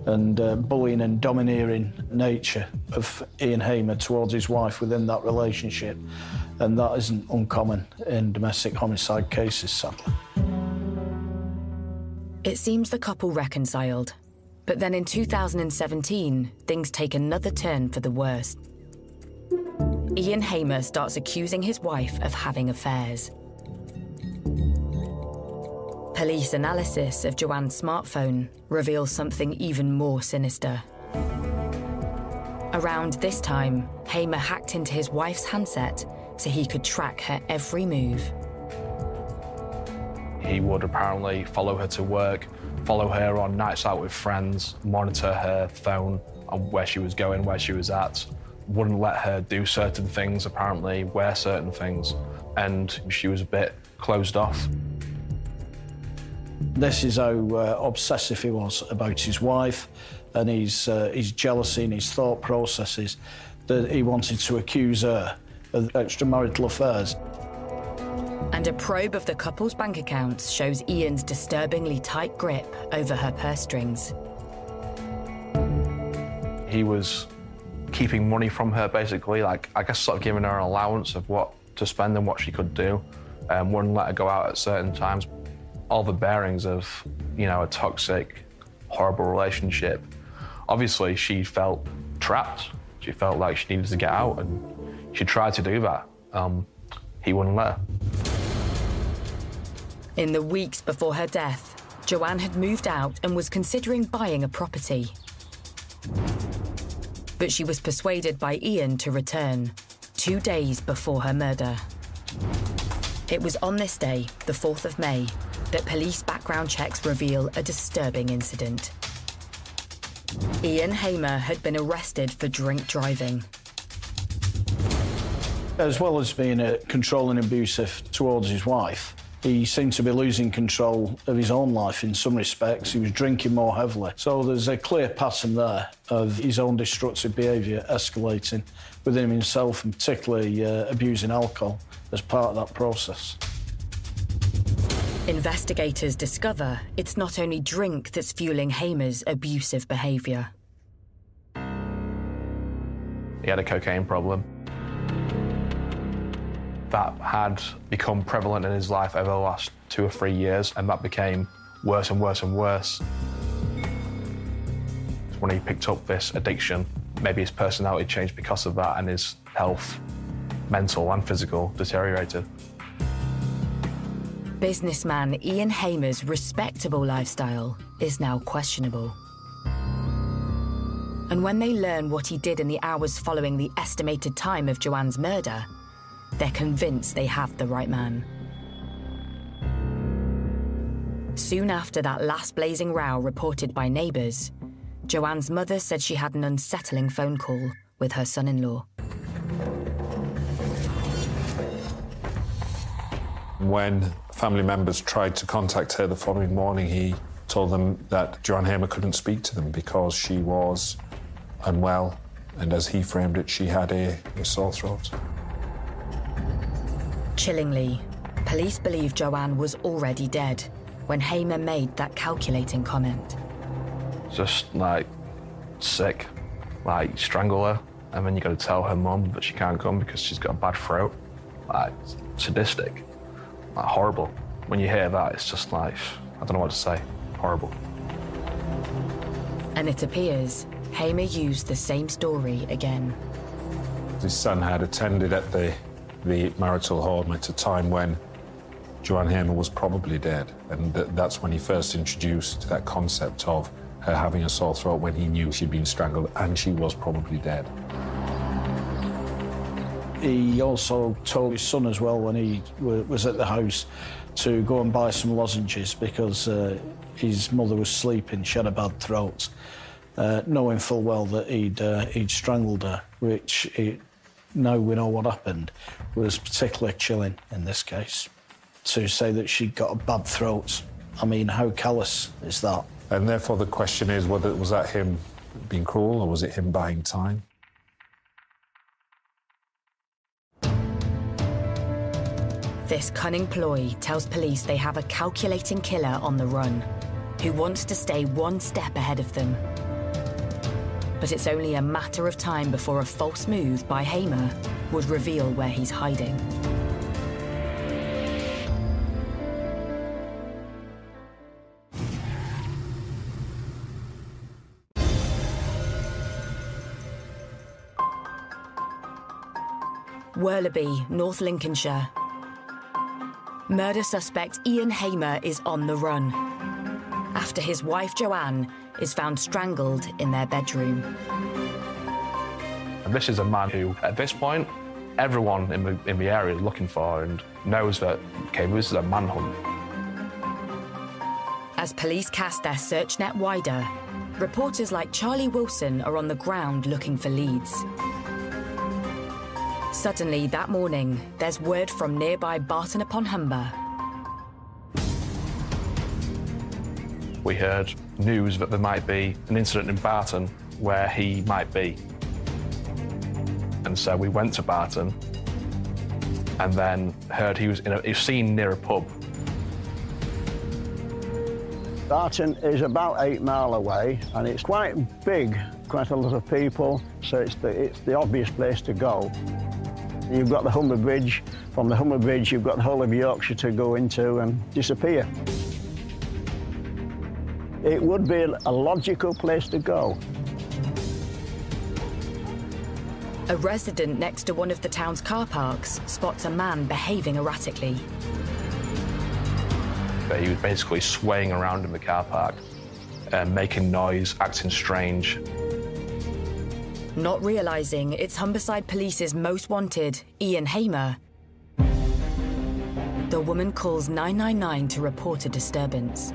and bullying and domineering nature of Ian Hamer towards his wife within that relationship. And that isn't uncommon in domestic homicide cases, sadly. It seems the couple reconciled, but then in 2017, things take another turn for the worse. Ian Hamer starts accusing his wife of having affairs. Police analysis of Joanne's smartphone reveals something even more sinister. Around this time, Hamer hacked into his wife's handset so he could track her every move. He would apparently follow her to work, follow her on nights out with friends, monitor her phone on where she was going, where she was at, wouldn't let her do certain things, apparently, wear certain things, and she was a bit closed off. This is how obsessive he was about his wife and his jealousy and his thought processes, that he wanted to accuse her of extramarital affairs. And a probe of the couple's bank accounts shows Ian's disturbingly tight grip over her purse strings. He was keeping money from her, basically, like, I guess sort of giving her an allowance of what to spend and what she could do, wouldn't let her go out at certain times. All the bearings of, you know, a toxic, horrible relationship. Obviously, she felt trapped. She felt like she needed to get out, and she tried to do that. He wouldn't let her. In the weeks before her death, Joanne had moved out and was considering buying a property. But she was persuaded by Ian to return, 2 days before her murder. It was on this day, the 4th of May, that police background checks reveal a disturbing incident. Ian Hamer had been arrested for drink driving. As well as being controlling and abusive towards his wife, he seemed to be losing control of his own life in some respects. He was drinking more heavily. So there's a clear pattern there of his own destructive behaviour escalating within himself, and particularly abusing alcohol as part of that process. Investigators discover it's not only drink that's fueling Hamer's abusive behaviour. He had a cocaine problem that had become prevalent in his life over the last 2 or 3 years, and that became worse and worse and worse. When he picked up this addiction, maybe his personality changed because of that, and his health, mental and physical, deteriorated. Businessman Ian Hamer's respectable lifestyle is now questionable. And when they learn what he did in the hours following the estimated time of Joanne's murder, they're convinced they have the right man. Soon after that last blazing row reported by neighbours, Joanne's mother said she had an unsettling phone call with her son-in-law. When family members tried to contact her the following morning, he told them that Joanne Hamer couldn't speak to them because she was unwell, and as he framed it, she had a sore throat. Chillingly, police believe Joanne was already dead when Hamer made that calculating comment. Just, like, sick, like, strangle her, and then you got to tell her mum that she can't come because she's got a bad throat. Like, sadistic, like, horrible. When you hear that, it's just like, I don't know what to say, horrible. And it appears Hamer used the same story again. His son had attended at the marital home at a time when Joanne Hamer was probably dead, and that's when he first introduced that concept of her having a sore throat when he knew she'd been strangled and she was probably dead. He also told his son as well when he was at the house to go and buy some lozenges because his mother was sleeping, she had a bad throat, knowing full well that he'd strangled her, which now we know what happened, was particularly chilling in this case. To say that she'd got a bad throat, I mean, how callous is that? And therefore the question is, was that him being cruel or was it him buying time? This cunning ploy tells police they have a calculating killer on the run, who wants to stay one step ahead of them. But it's only a matter of time before a false move by Hamer would reveal where he's hiding. Worleby, North Lincolnshire. Murder suspect Ian Hamer is on the run after his wife Joanne is found strangled in their bedroom. And this is a man who, at this point, everyone in the area is looking for and knows that, okay, this is a manhunt. As police cast their search net wider, reporters like Charlie Wilson are on the ground looking for leads. Suddenly, that morning, there's word from nearby Barton-upon-Humber. We heard news that there might be an incident in Barton where he might be. And so we went to Barton and then heard he was seen near a pub. Barton is about 8 miles away, and it's quite big, quite a lot of people, so it's the obvious place to go. You've got the Humber Bridge. From the Humber Bridge, you've got the whole of Yorkshire to go into and disappear. It would be a logical place to go. A resident next to one of the town's car parks spots a man behaving erratically. He was basically swaying around in the car park, making noise, acting strange. Not realising it's Humberside Police's most wanted, Ian Hamer, the woman calls 999 to report a disturbance.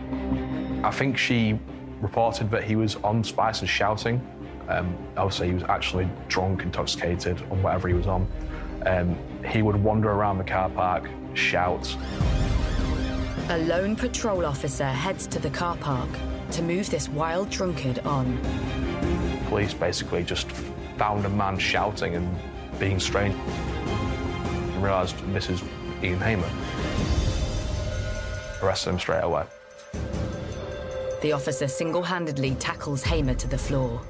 I think she reported that he was on Spice and shouting. Obviously, he was actually drunk, intoxicated on whatever he was on. He would wander around the car park, shout. A lone patrol officer heads to the car park to move this wild drunkard on. Police basically just found a man shouting and being strange and realised this is Ian Hamer. Arrested him straight away. The officer single-handedly tackles Hamer to the floor,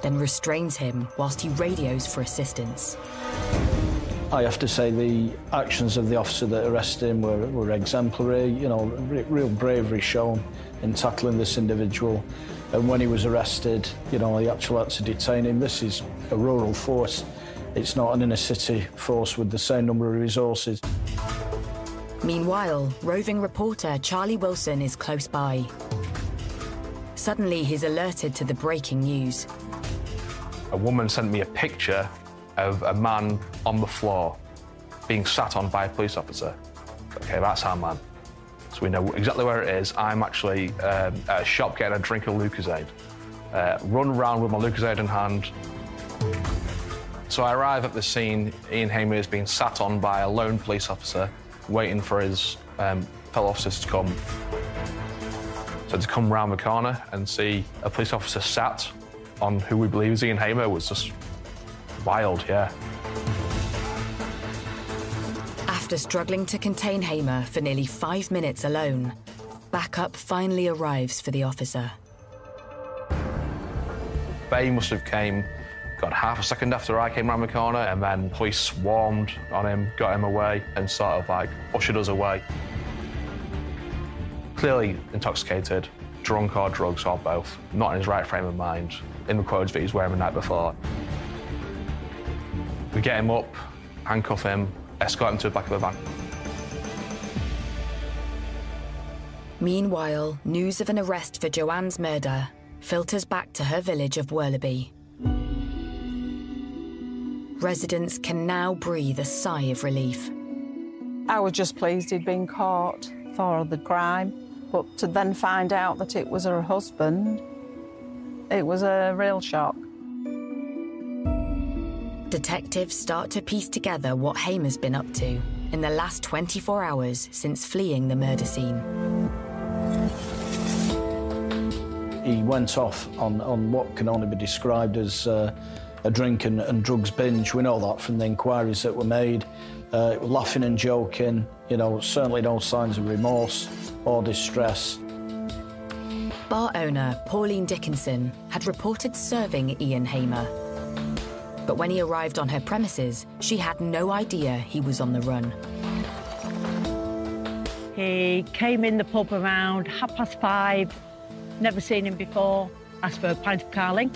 then restrains him whilst he radios for assistance. I have to say the actions of the officer that arrested him were exemplary, you know, real bravery shown in tackling this individual. And when he was arrested, you know, the actual had to detain him. This is a rural force. It's not an inner-city force with the same number of resources. Meanwhile, roving reporter Charlie Wilson is close by. Suddenly, he's alerted to the breaking news. A woman sent me a picture of a man on the floor being sat on by a police officer. OK, that's our man. So we know exactly where it is. I'm actually at a shop getting a drink of Lucozade. Run around with my Lucozade in hand. So I arrive at the scene. Ian Hamer is being sat on by a lone police officer, waiting for his fellow officers to come. So to come round the corner and see a police officer sat on who we believe is Ian Hamer was just wild, yeah. After struggling to contain Hamer for nearly 5 minutes alone, backup finally arrives for the officer. They must have came, got half a second after I came round the corner, and then police swarmed on him, got him away, and sort of like ushered us away. Clearly intoxicated, drunk or drugs or both, not in his right frame of mind, in the clothes that he was wearing the night before. We get him up, handcuff him, escort him to the back of the van. Meanwhile, news of an arrest for Joanne's murder filters back to her village of Worleby. Residents can now breathe a sigh of relief. I was just pleased he'd been caught for the crime, but to then find out that it was her husband, it was a real shock. Detectives start to piece together what Hamer's been up to in the last 24 hours since fleeing the murder scene. He went off on what can only be described as a drink and drugs binge. We know that from the inquiries that were made. Laughing and joking, you know, certainly no signs of remorse or distress. Bar owner Pauline Dickinson had reported serving Ian Hamer. But when he arrived on her premises, she had no idea he was on the run. He came in the pub around 5:30, never seen him before, asked for a pint of Carling.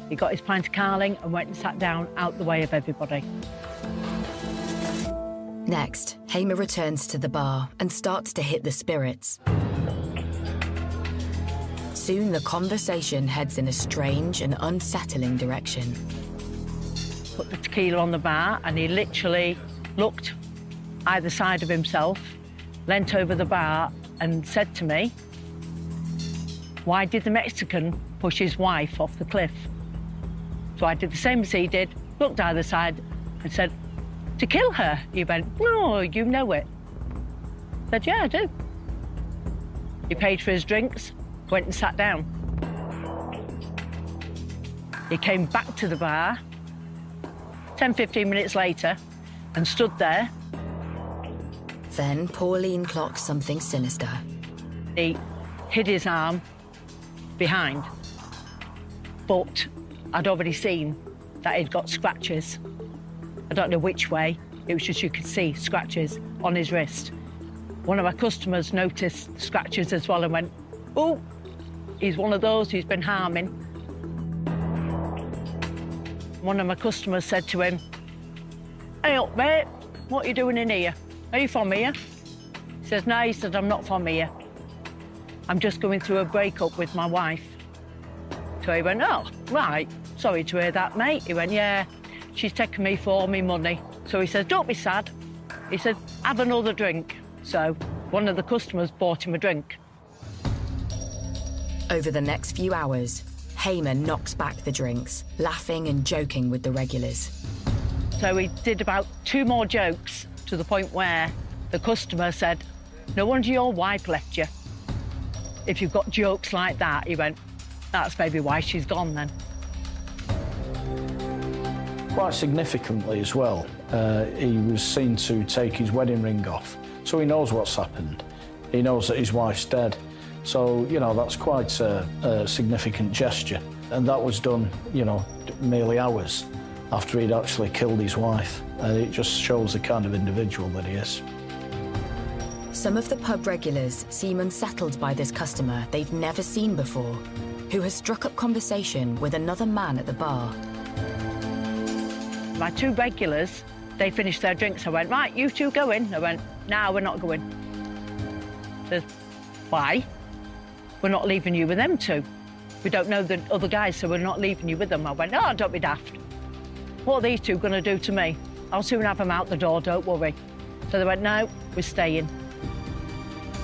He got his pint of Carling and went and sat down out the way of everybody. Next, Hamer returns to the bar and starts to hit the spirits. Soon the conversation heads in a strange and unsettling direction. Put the tequila on the bar and he literally looked either side of himself, leant over the bar and said to me, "Why did the Mexican push his wife off the cliff?" So I did the same as he did, looked either side and said, "To kill her." He went, "No, you know it." I said, "Yeah, I do." He paid for his drinks, went and sat down. He came back to the bar 10, 15 minutes later and stood there. Then Pauline clocked something sinister. He hid his arm behind, but I'd already seen that he'd got scratches. I don't know which way, it was just you could see scratches on his wrist. One of our customers noticed the scratches as well and went, "Oh, he's one of those who's been harming." One of my customers said to him, "Hey up, mate, what are you doing in here? Are you from here?" He says, "No," he said, "I'm not from here. I'm just going through a breakup with my wife." So he went, "Oh, right, sorry to hear that, mate." He went, "Yeah, she's taken me for all my money." So he says, "Don't be sad." He said, "Have another drink." So one of the customers bought him a drink. Over the next few hours, Hamer knocks back the drinks, laughing and joking with the regulars. So he did about 2 more jokes to the point where the customer said, "No wonder your wife left you. If you've got jokes like that," he went, "that's maybe why she's gone then." Quite significantly as well, he was seen to take his wedding ring off. So he knows what's happened. He knows that his wife's dead. So, you know, that's quite a significant gesture. And that was done, you know, merely hours after he'd actually killed his wife. It just shows the kind of individual that he is. Some of the pub regulars seem unsettled by this customer they've never seen before, who has struck up conversation with another man at the bar. My 2 regulars, they finished their drinks. I went, "Right, you 2 go in." I went, "No, we're not going." Says, "Why?" "We're not leaving you with them 2. We don't know the other guys, so we're not leaving you with them." I went, "Oh, don't be daft. What are these 2 going to do to me? I'll soon have them out the door, don't worry." So they went, "No, we're staying."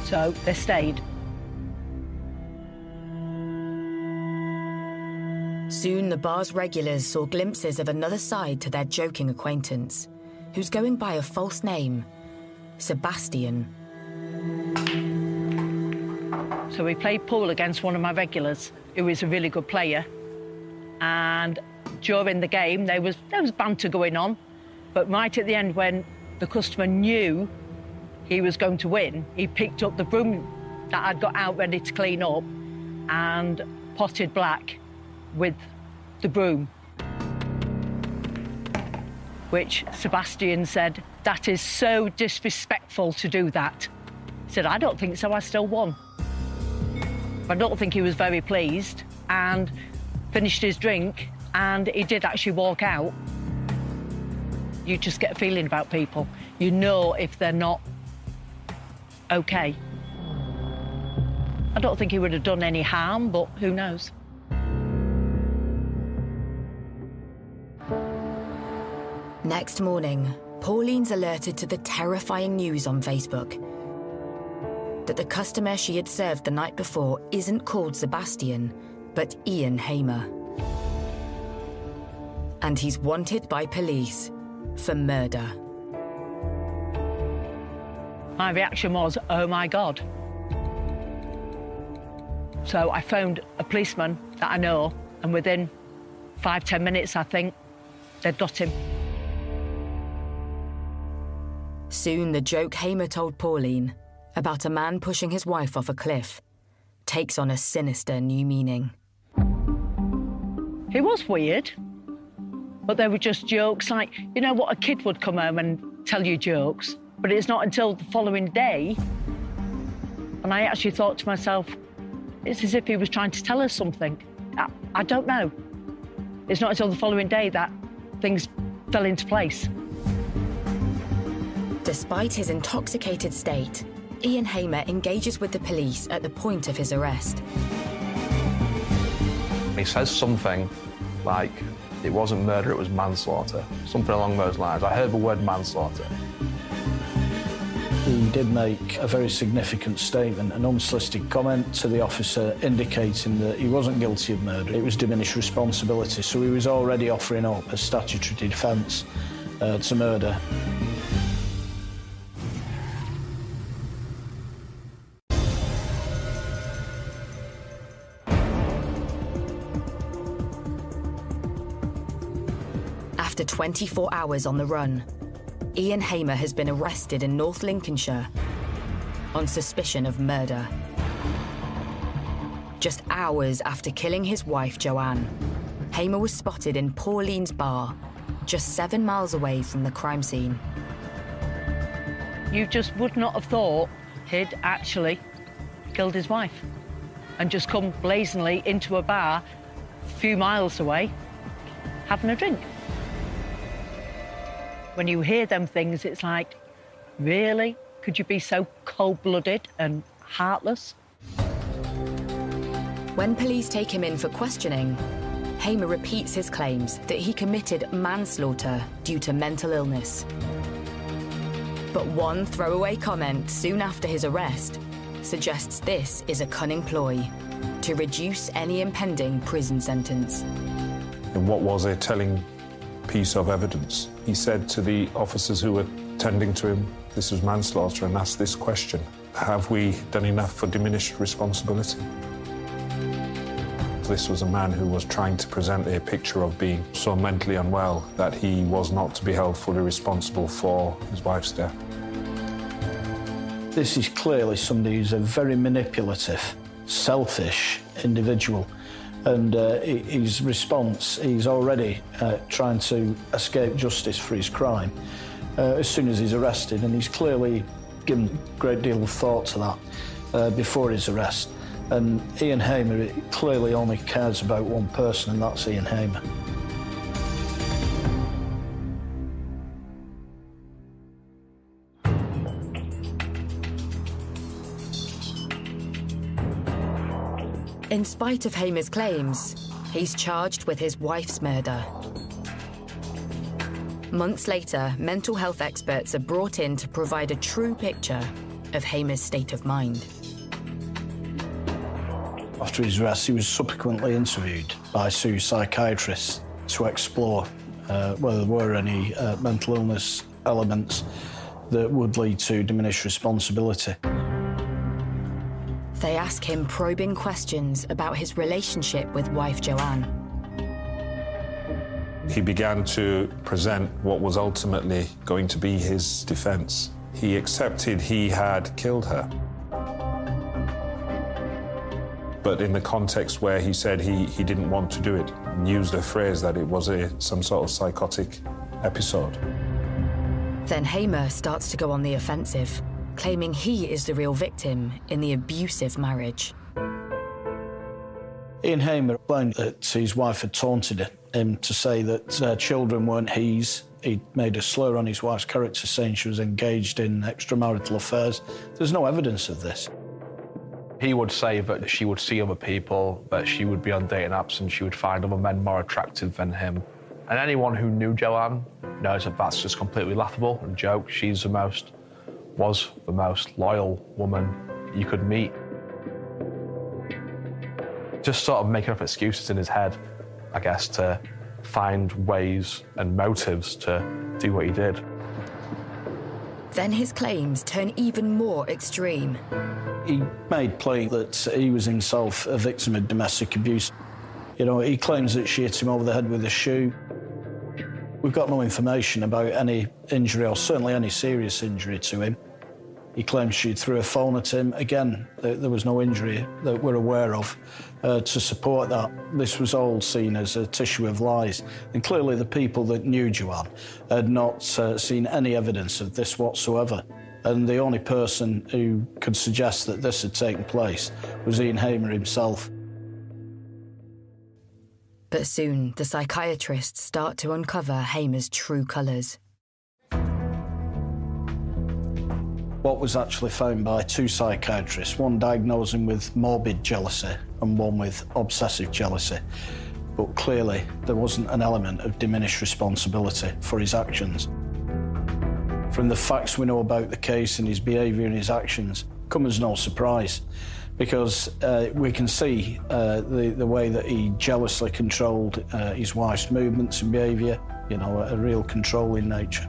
So they stayed. Soon the bar's regulars saw glimpses of another side to their joking acquaintance, who's going by a false name, Sebastian. So we played pool against one of my regulars, who is a really good player. And during the game, there was banter going on. But right at the end, when the customer knew he was going to win, he picked up the broom that I'd got out ready to clean up and potted Black with the broom. Which Sebastian said, "That is so disrespectful to do that." He said, "I don't think so, I still won." I don't think he was very pleased and finished his drink, and he did actually walk out. You just get a feeling about people. You know if they're not okay. I don't think he would have done any harm, but who knows? Next morning, Pauline's alerted to the terrifying news on Facebook that the customer she had served the night before isn't called Sebastian, but Ian Hamer. And he's wanted by police for murder. My reaction was, "Oh my God." So I phoned a policeman that I know, and within 5-10 minutes, I think, they'd got him. Soon the joke Hamer told Pauline about a man pushing his wife off a cliff takes on a sinister new meaning. It was weird, but they were just jokes, like, you know what, a kid would come home and tell you jokes, but it's not until the following day, and I actually thought to myself, it's as if he was trying to tell us something. I don't know. It's not until the following day that things fell into place. Despite his intoxicated state, Ian Hamer engages with the police at the point of his arrest. He says something like, it wasn't murder, it was manslaughter. Something along those lines. I heard the word manslaughter. He did make a very significant statement, an unsolicited comment to the officer indicating that he wasn't guilty of murder. It was diminished responsibility, so he was already offering up a statutory defence to murder. After 24 hours on the run, Ian Hamer has been arrested in North Lincolnshire on suspicion of murder. Just hours after killing his wife, Joanne, Hamer was spotted in Pauline's bar, just 7 miles away from the crime scene. You just would not have thought he'd actually killed his wife and just come blazingly into a bar a few miles away having a drink. When you hear them things, it's like, really? Could you be so cold-blooded and heartless? When police take him in for questioning, Hamer repeats his claims that he committed manslaughter due to mental illness. But one throwaway comment soon after his arrest suggests this is a cunning ploy to reduce any impending prison sentence. And what was a telling piece of evidence? He said to the officers who were tending to him, this was manslaughter, and asked this question: have we done enough for diminished responsibility? This was a man who was trying to present a picture of being so mentally unwell that he was not to be held fully responsible for his wife's death. This is clearly somebody who's a very manipulative, selfish individual. And his response, he's already trying to escape justice for his crime as soon as he's arrested, and he's clearly given a great deal of thought to that before his arrest. And Ian Hamer clearly only cares about one person, and that's Ian Hamer. In spite of Hamer's claims, he's charged with his wife's murder. Months later, mental health experts are brought in to provide a true picture of Hamer's state of mind. After his arrest, he was subsequently interviewed by two psychiatrists to explore whether there were any mental illness elements that would lead to diminished responsibility. They ask him probing questions about his relationship with wife Joanne. He began to present what was ultimately going to be his defence. He accepted he had killed her, but in the context where he said he didn't want to do it, and used a phrase that it was some sort of psychotic episode. Then Hamer starts to go on the offensive, claiming he is the real victim in the abusive marriage. Ian Hamer claimed that his wife had taunted him to say that their children weren't his. He'd made a slur on his wife's character, saying she was engaged in extramarital affairs. There's no evidence of this. He would say that she would see other people, that she would be on dating apps and she would find other men more attractive than him. And anyone who knew Joanne knows that that's just completely laughable and a joke. Was the most loyal woman you could meet. Just sort of making up excuses in his head, I guess, to find ways and motives to do what he did. Then his claims turn even more extreme. He made plain that he was himself a victim of domestic abuse. You know, he claims that she hit him over the head with a shoe. We've got no information about any injury, or certainly any serious injury to him. He claims she threw a phone at him. Again, there was no injury that we're aware of to support that. This was all seen as a tissue of lies. And clearly the people that knew Joanne had not seen any evidence of this whatsoever. And the only person who could suggest that this had taken place was Ian Hamer himself. But soon, the psychiatrists start to uncover Hamer's true colours. What was actually found by two psychiatrists, one diagnosed him with morbid jealousy and one with obsessive jealousy. But clearly, there wasn't an element of diminished responsibility for his actions. From the facts we know about the case and his behaviour and his actions, come as no surprise, because we can see the way that he jealously controlled his wife's movements and behaviour, you know, a real controlling nature.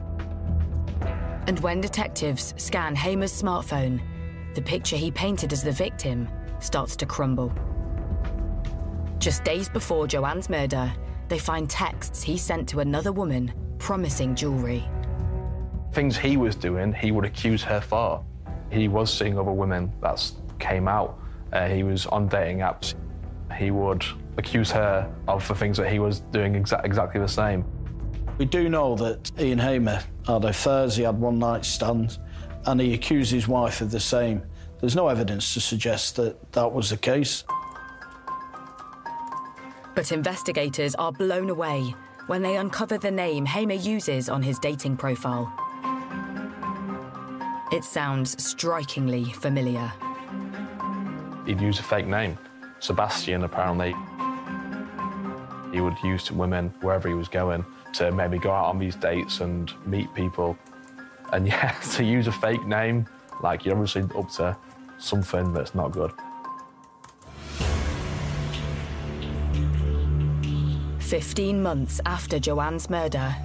And when detectives scan Hamer's smartphone, the picture he painted as the victim starts to crumble. Just days before Joanne's murder, they find texts he sent to another woman promising jewellery. Things he was doing, he would accuse her for. He was seeing other women, that came out. He was on dating apps. He would accuse her of the things that he was doing exactly the same. We do know that Ian Hamer had affairs, he had one-night stands, and he accused his wife of the same. There's no evidence to suggest that that was the case. But investigators are blown away when they uncover the name Hamer uses on his dating profile. It sounds strikingly familiar. He'd use a fake name. Sebastian, apparently. He would use to women wherever he was going to maybe go out on these dates and meet people. And yeah, to use a fake name, like you're obviously up to something that's not good. 15 months after Joanne's murder,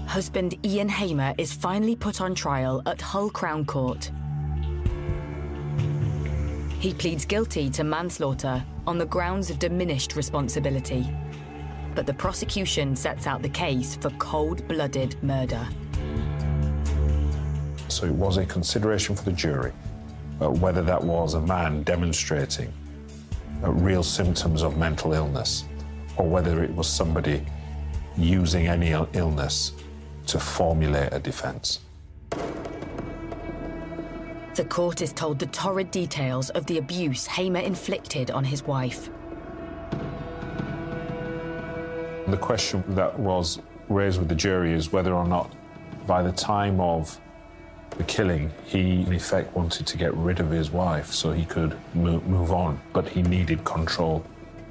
husband Ian Hamer is finally put on trial at Hull Crown Court. He pleads guilty to manslaughter on the grounds of diminished responsibility. But the prosecution sets out the case for cold-blooded murder. So it was a consideration for the jury whether that was a man demonstrating real symptoms of mental illness or whether it was somebody using any illness to formulate a defence. The court is told the torrid details of the abuse Hamer inflicted on his wife. The question that was raised with the jury is whether or not, by the time of the killing, he in effect wanted to get rid of his wife so he could move on, but he needed control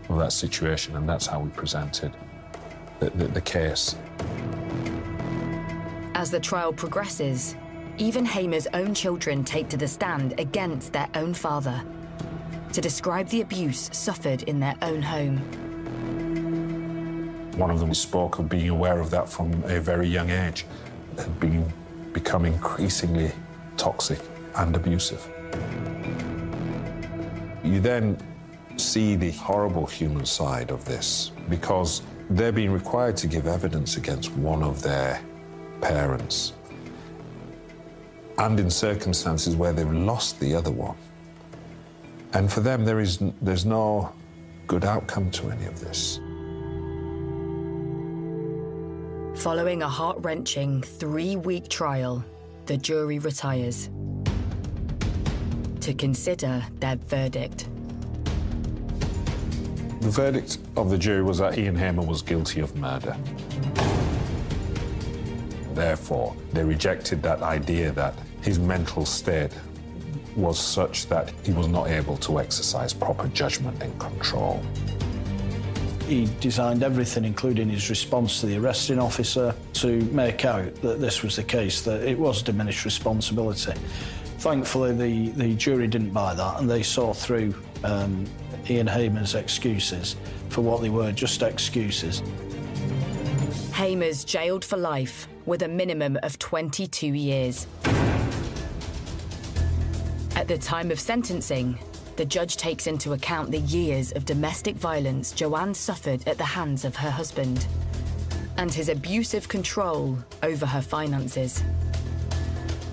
of that situation, and that's how we presented the case. As the trial progresses, even Hamer's own children take to the stand against their own father to describe the abuse suffered in their own home. One of them spoke of being aware of that from a very young age, and become increasingly toxic and abusive. You then see the horrible human side of this because they're being required to give evidence against one of their parents, and in circumstances where they've lost the other one. And for them, there's no good outcome to any of this. Following a heart-wrenching 3-week trial, the jury retires to consider their verdict. The verdict of the jury was that Ian Hamer was guilty of murder. Therefore, they rejected that idea that his mental state was such that he was not able to exercise proper judgment and control. He designed everything, including his response to the arresting officer, to make out that this was the case, that it was diminished responsibility. Thankfully, the jury didn't buy that, and they saw through Ian Hamer's excuses for what they were, just excuses. Hamer's jailed for life with a minimum of 22 years. At the time of sentencing, the judge takes into account the years of domestic violence Joanne suffered at the hands of her husband and his abusive control over her finances.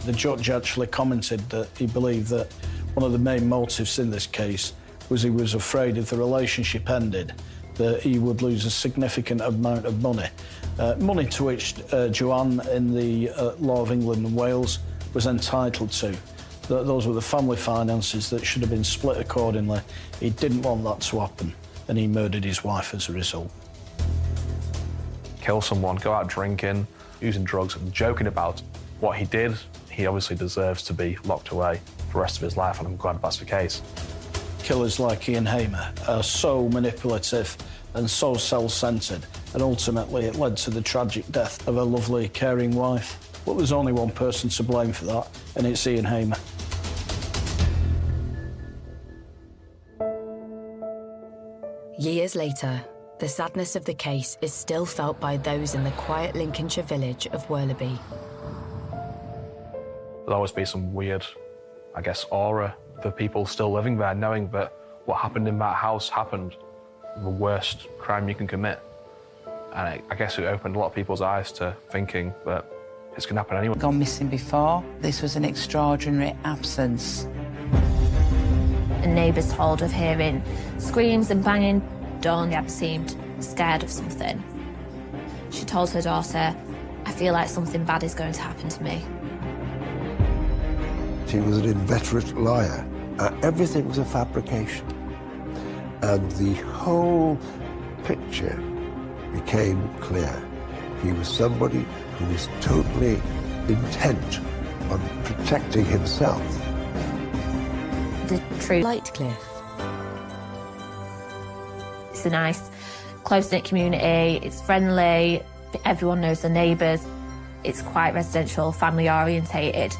The judge actually commented that he believed that one of the main motives in this case was he was afraid if the relationship ended that he would lose a significant amount of money. Money to which Joanne in the law of England and Wales was entitled to. Those were the family finances that should have been split accordingly. He didn't want that to happen, and he murdered his wife as a result. Kill someone, go out drinking, using drugs and joking about what he did, he obviously deserves to be locked away for the rest of his life, and I'm glad that's the case. Killers like Ian Hamer are so manipulative and so self-centred, and ultimately it led to the tragic death of a lovely, caring wife. But there's only one person to blame for that, and it's Ian Hamer. Years later, the sadness of the case is still felt by those in the quiet Lincolnshire village of Worleby. There'll always be some weird, I guess, aura for people still living there, knowing that what happened in that house happened, the worst crime you can commit. And I guess it opened a lot of people's eyes to thinking that this can happen anywhere. Gone missing before. This was an extraordinary absence. And neighbours told of hearing screams and banging. Dawn seemed scared of something. She told her daughter, "I feel like something bad is going to happen to me." He was an inveterate liar. Everything was a fabrication. And the whole picture became clear. He was somebody who was totally intent on protecting himself. The true Lightcliffe. It's a nice, close-knit community, it's friendly, everyone knows the neighbours, it's quite residential, family-orientated.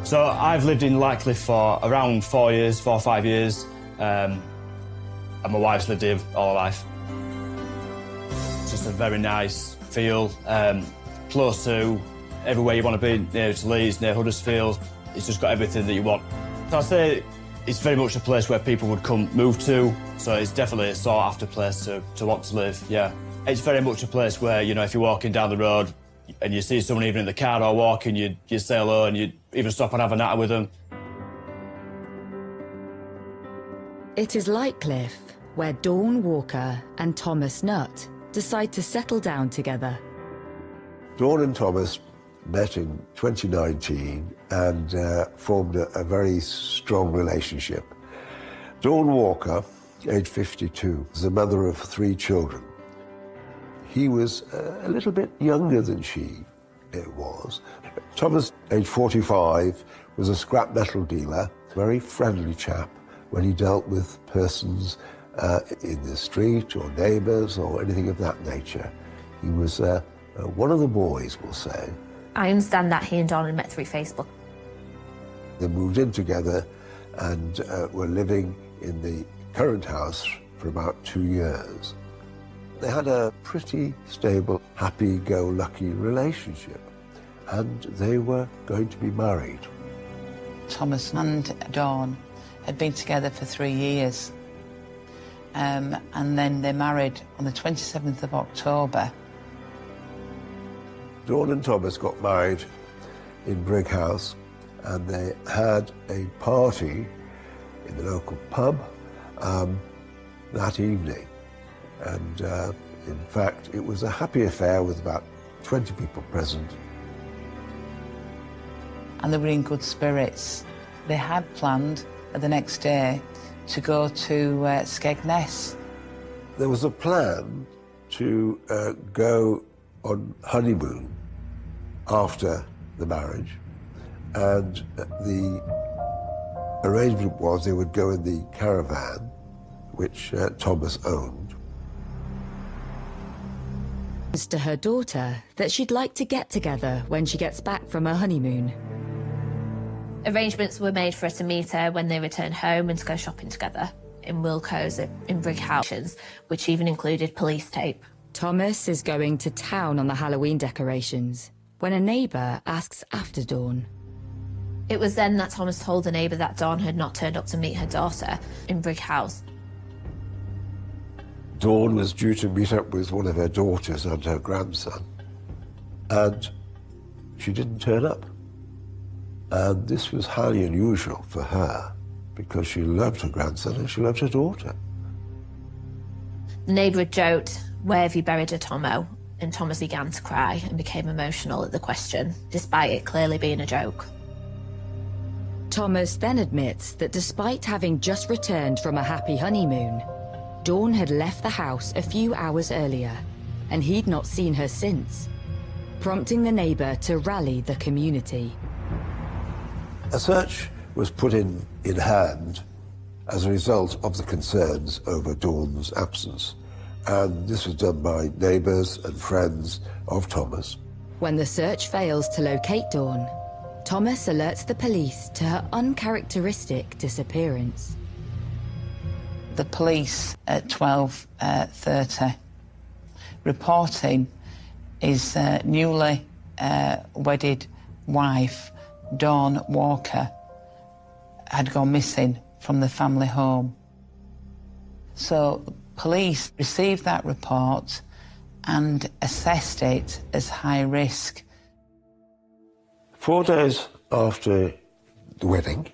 So I've lived in Lightcliffe for around 4 or 5 years, and my wife's lived here all her life. It's just a very nice feel, close to everywhere you want to be, near to Leeds, near Huddersfield. It's just got everything that you want. So I'd say it's very much a place where people would move to, so it's definitely a sought-after place to want to live, yeah. It's very much a place where, you know, if you're walking down the road and you see someone even in the car or walking, you'd say hello and you'd even stop and have a natter with them. It is Lightcliffe where Dawn Walker and Thomas Nutt decide to settle down together. Dawn and Thomas met in 2019 and formed a very strong relationship. Dawn Walker, aged 52, was the mother of 3 children. He was a little bit younger than she was. Thomas, aged 45, was a scrap metal dealer, very friendly chap when he dealt with persons in the street or neighbours or anything of that nature. He was one of the boys, we'll say. I understand that he and Dawn had met through Facebook. They moved in together and were living in the current house for about 2 years. They had a pretty stable, happy-go-lucky relationship, and they were going to be married. Thomas and Dawn had been together for 3 years, and then they married on the 27th of October. Dawn and Thomas got married in Brighouse, and they had a party in the local pub that evening. And in fact, it was a happy affair with about 20 people present. And they were in good spirits. They had planned the next day to go to Skegness. There was a plan to go on honeymoon after the marriage, and the arrangement was they would go in the caravan, which Thomas owned. To her daughter that she'd like to get together when she gets back from her honeymoon. Arrangements were made for her to meet her when they returned home and to go shopping together in Wilko's in Brighouse, which even included police tape. Thomas is going to town on the Halloween decorations when a neighbour asks after Dawn. It was then that Thomas told the neighbour that Dawn had not turned up to meet her daughter in Brighouse. Dawn was due to meet up with one of her daughters and her grandson, and she didn't turn up. And this was highly unusual for her because she loved her grandson and she loved her daughter. The neighbour had joked, "Where have you buried her, Tomo?" And Thomas began to cry and became emotional at the question, despite it clearly being a joke. Thomas then admits that despite having just returned from a happy honeymoon, Dawn had left the house a few hours earlier, and he'd not seen her since, prompting the neighbour to rally the community. A search was put in hand as a result of the concerns over Dawn's absence, and this was done by neighbours and friends of Thomas. When the search fails to locate Dawn, Thomas alerts the police to her uncharacteristic disappearance. The police at 12:30 reporting his newly wedded wife, Dawn Walker, had gone missing from the family home. So police received that report and assessed it as high risk. 4 days after the wedding,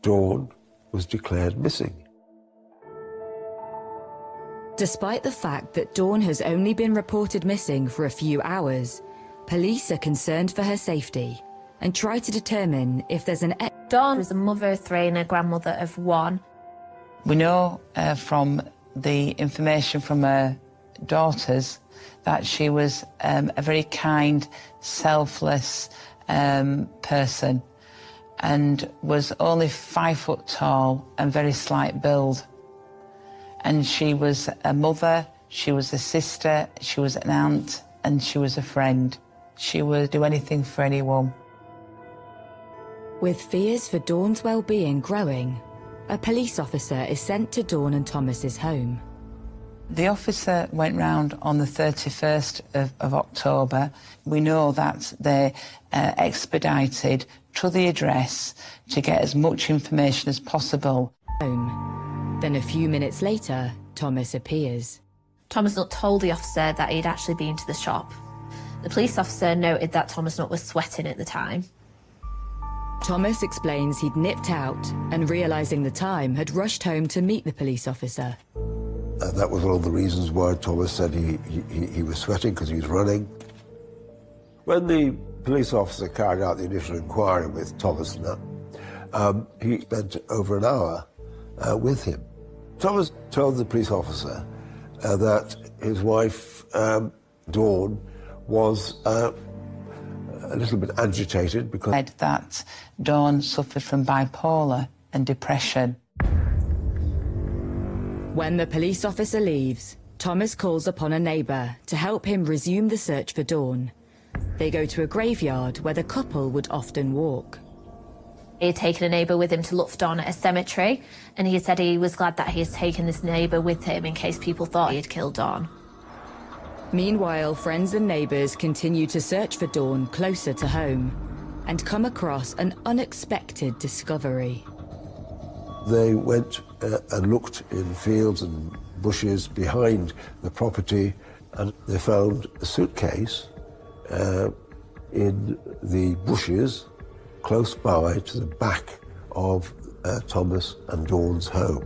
Dawn was declared missing. Despite the fact that Dawn has only been reported missing for a few hours, police are concerned for her safety and try to determine if there's an... Dawn was a mother of 3 and a grandmother of 1. We know from the information from her daughters that she was a very kind, selfless person and was only 5 foot tall and very slight build. And she was a mother, she was a sister, she was an aunt, and she was a friend. She would do anything for anyone. With fears for Dawn's well-being growing, a police officer is sent to Dawn and Thomas's home. The officer went round on the 31st of October. We know that they expedited to the address to get as much information as possible. Then a few minutes later, Thomas appears. Thomas Nutt told the officer that he'd actually been to the shop. The police officer noted that Thomas Nutt was sweating at the time. Thomas explains he'd nipped out and, realising the time, had rushed home to meet the police officer. That was one of the reasons why Thomas said he was sweating, because he was running. When the police officer carried out the initial inquiry with Thomas Nutt, he spent over an hour with him. Thomas told the police officer that his wife, Dawn, was a little bit agitated because... that Dawn suffered from bipolar and depression. When the police officer leaves, Thomas calls upon a neighbour to help him resume the search for Dawn. They go to a graveyard where the couple would often walk. He had taken a neighbour with him to look for Dawn at a cemetery, and he said he was glad that he had taken this neighbour with him in case people thought he had killed Dawn. Meanwhile, friends and neighbours continue to search for Dawn closer to home and come across an unexpected discovery. They went and looked in fields and bushes behind the property, and they found a suitcase in the bushes close by to the back of Thomas and Dawn's home.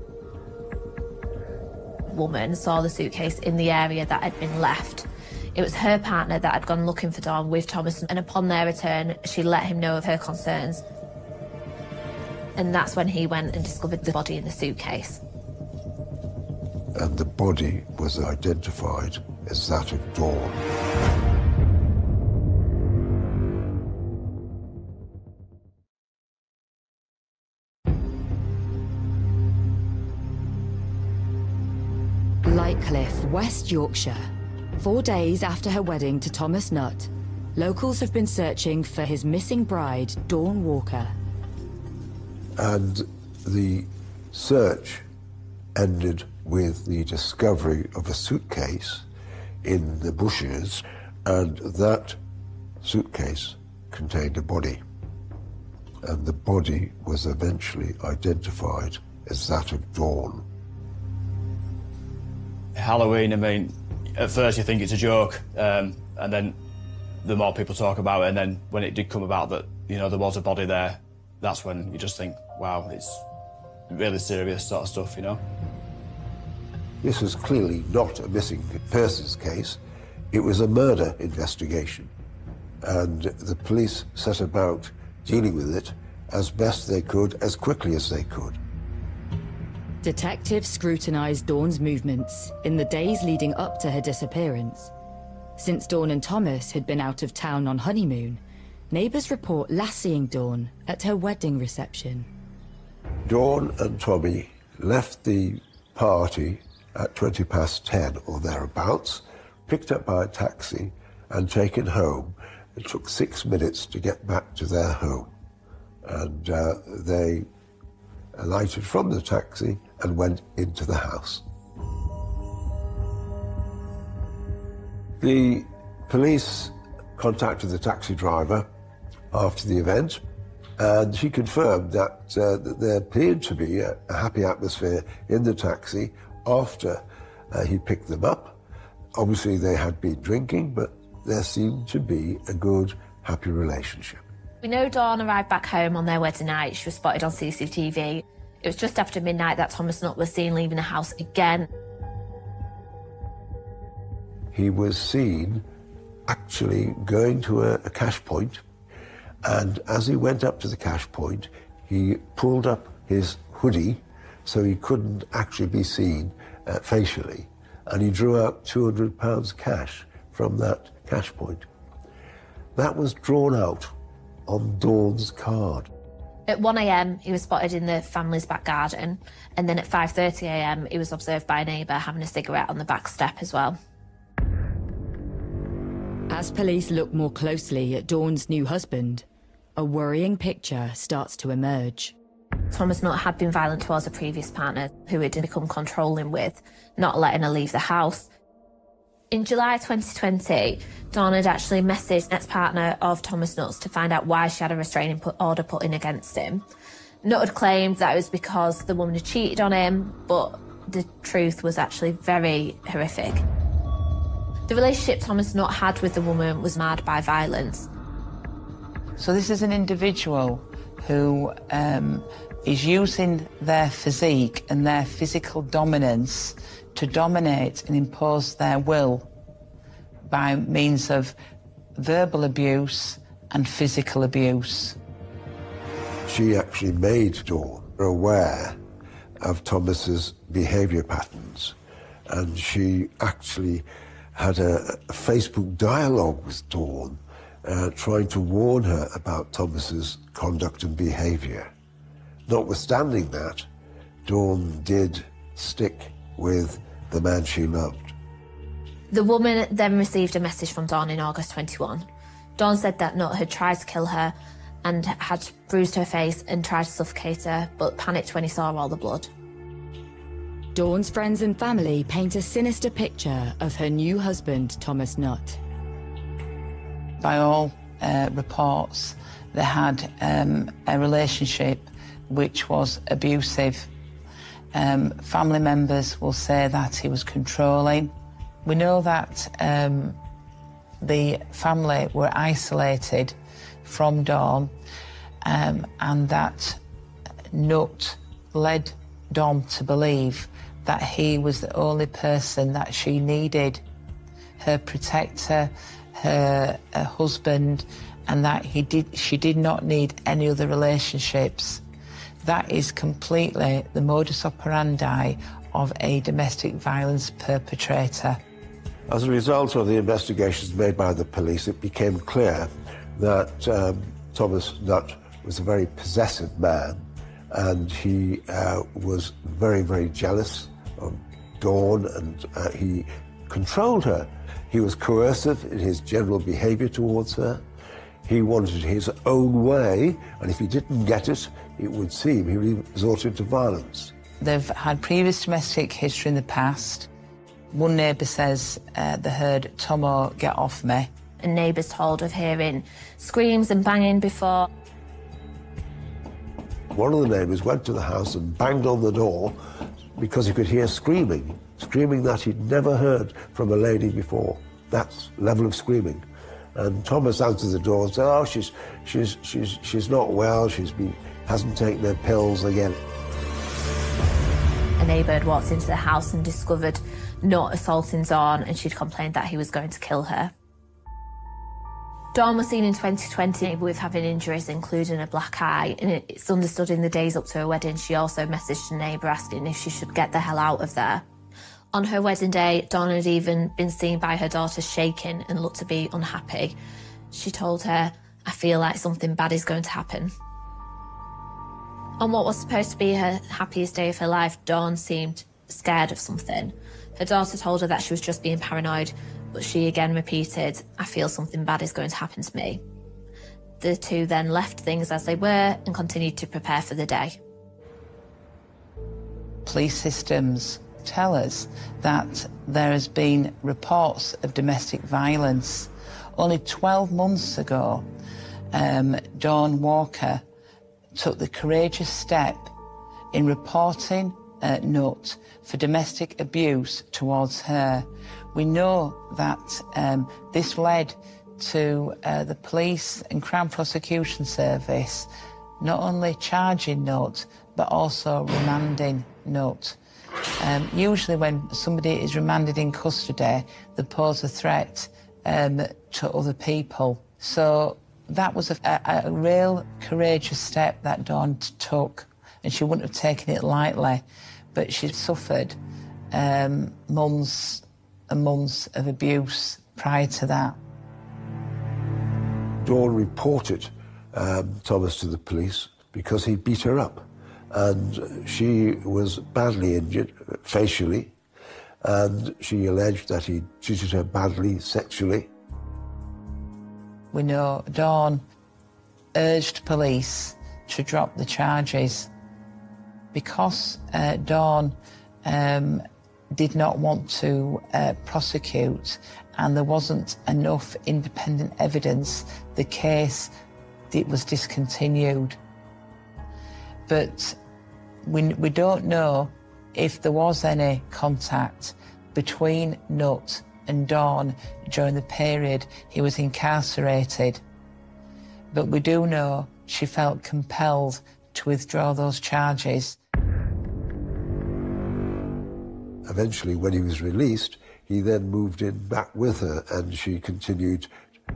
Woman saw the suitcase in the area that had been left. It was her partner that had gone looking for Dawn with Thomas, and upon their return, she let him know of her concerns. And that's when he went and discovered the body in the suitcase. And the body was identified as that of Dawn. Lightcliffe, West Yorkshire. 4 days after her wedding to Thomas Nutt, locals have been searching for his missing bride, Dawn Walker. And the search ended with the discovery of a suitcase in the bushes, and that suitcase contained a body. And the body was eventually identified as that of Dawn. Halloween, I mean, at first you think it's a joke, and then the more people talk about it, and then when it did come about that you know, there was a body there, that's when you just think, wow, it's really serious sort of stuff, you know. This was clearly not a missing persons case. It was a murder investigation. And the police set about dealing with it as best they could, as quickly as they could. Detectives scrutinised Dawn's movements in the days leading up to her disappearance. Since Dawn and Thomas had been out of town on honeymoon, neighbours report last seeing Dawn at her wedding reception. Dawn and Tommy left the party at 10:20 or thereabouts, picked up by a taxi and taken home. It took 6 minutes to get back to their home. And they alighted from the taxi and went into the house. The police contacted the taxi driver after the event, and he confirmed that there appeared to be a happy atmosphere in the taxi after he picked them up. Obviously, they had been drinking, but there seemed to be a good, happy relationship. We know Dawn arrived back home on their wedding night. She was spotted on CCTV. It was just after midnight that Thomas Nutt was seen leaving the house again. He was seen actually going to a cash point, and as he went up to the cash point, he pulled up his hoodie so he couldn't actually be seen facially, and he drew out £200 cash from that cash point. That was drawn out on Dawn's card. At 1 a.m, he was spotted in the family's back garden, and then at 5:30 a.m, he was observed by a neighbour having a cigarette on the back step as well. As police look more closely at Dawn's new husband, a worrying picture starts to emerge. Thomas Nutt had been violent towards a previous partner who had become controlling with, not letting her leave the house. In July 2020, Dawn had actually messaged ex-partner of Thomas Nutt's to find out why she had a restraining order put in against him. Nutt had claimed that it was because the woman had cheated on him, but the truth was actually very horrific. The relationship Thomas Nutt had with the woman was marred by violence. So this is an individual who is using their physique and their physical dominance to dominate and impose their will by means of verbal abuse and physical abuse. She actually made Dawn aware of Thomas's behaviour patterns, and she actually had a Facebook dialogue with Dawn, trying to warn her about Thomas's conduct and behaviour. Notwithstanding that, Dawn did stick with the man she loved. The woman then received a message from Dawn in August 21. Dawn said that Nutt had tried to kill her and had bruised her face and tried to suffocate her, but panicked when he saw all the blood. Dawn's friends and family paint a sinister picture of her new husband, Thomas Nutt. By all reports, they had a relationship which was abusive. Family members will say that he was controlling. We know that the family were isolated from Dawn, and that Nutt led Dawn to believe that he was the only person that she needed, her protector, her husband, and that she did not need any other relationships. That is completely the modus operandi of a domestic violence perpetrator. As a result of the investigations made by the police, it became clear that Thomas Nutt was a very possessive man, and he was very, very jealous of Dawn, and he controlled her. He was coercive in his general behaviour towards her. He wanted his own way, and if he didn't get it, it would seem he resorted to violence. They've had previous domestic history in the past. One neighbour says they heard Tomo get off me. And neighbours told of hearing screams and banging before. One of the neighbours went to the house and banged on the door because he could hear screaming that he'd never heard from a lady before. That level of screaming. And Thomas answered the door and said, "Oh, she's not well. Hasn't taken her pills again." A neighbour had walked into the house and discovered Nutt assaulting Dawn, and she'd complained that he was going to kill her. Dawn was seen in 2020 with having injuries, including a black eye, and it's understood in the days up to her wedding she also messaged a neighbour asking if she should get the hell out of there. On her wedding day, Dawn had even been seen by her daughter shaking and looked to be unhappy. She told her, "I feel like something bad is going to happen." On what was supposed to be her happiest day of her life, Dawn seemed scared of something. Her daughter told her that she was just being paranoid, but she again repeated, "I feel something bad is going to happen to me." The two then left things as they were and continued to prepare for the day. Police systems tell us that there has been reports of domestic violence. Only 12 months ago, Dawn Walker took the courageous step in reporting Nutt for domestic abuse towards her. We know that this led to the police and Crown Prosecution Service not only charging Nutt, but also remanding Nutt. Usually when somebody is remanded in custody, they pose a threat to other people. So that was a real courageous step that Dawn took, and she wouldn't have taken it lightly, but she suffered months and months of abuse prior to that. Dawn reported Thomas to the police because he beat her up, and she was badly injured facially, and she alleged that he treated her badly sexually. We know Dawn urged police to drop the charges because Dawn did not want to prosecute, and there wasn't enough independent evidence. The case was discontinued. But we don't know if there was any contact between Nutt and Dawn during the period he was incarcerated. But we do know she felt compelled to withdraw those charges. Eventually, when he was released, he then moved in back with her, and she continued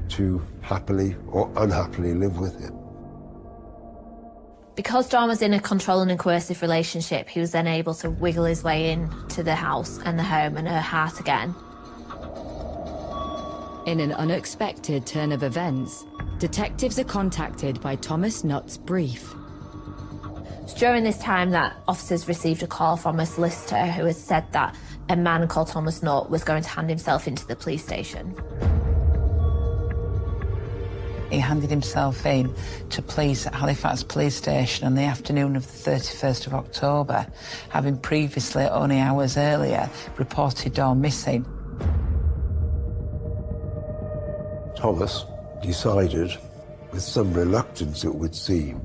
to happily or unhappily live with him. Because Dawn was in a controlling and coercive relationship, he was then able to wiggle his way into the house and the home and her heart again. In an unexpected turn of events, detectives are contacted by Thomas Nutt's brief. It's during this time that officers received a call from a solicitor who had said that a man called Thomas Nutt was going to hand himself into the police station. He handed himself in to police at Halifax Police Station on the afternoon of the 31st of October, having previously, only hours earlier, reported Dawn missing. Thomas decided, with some reluctance it would seem,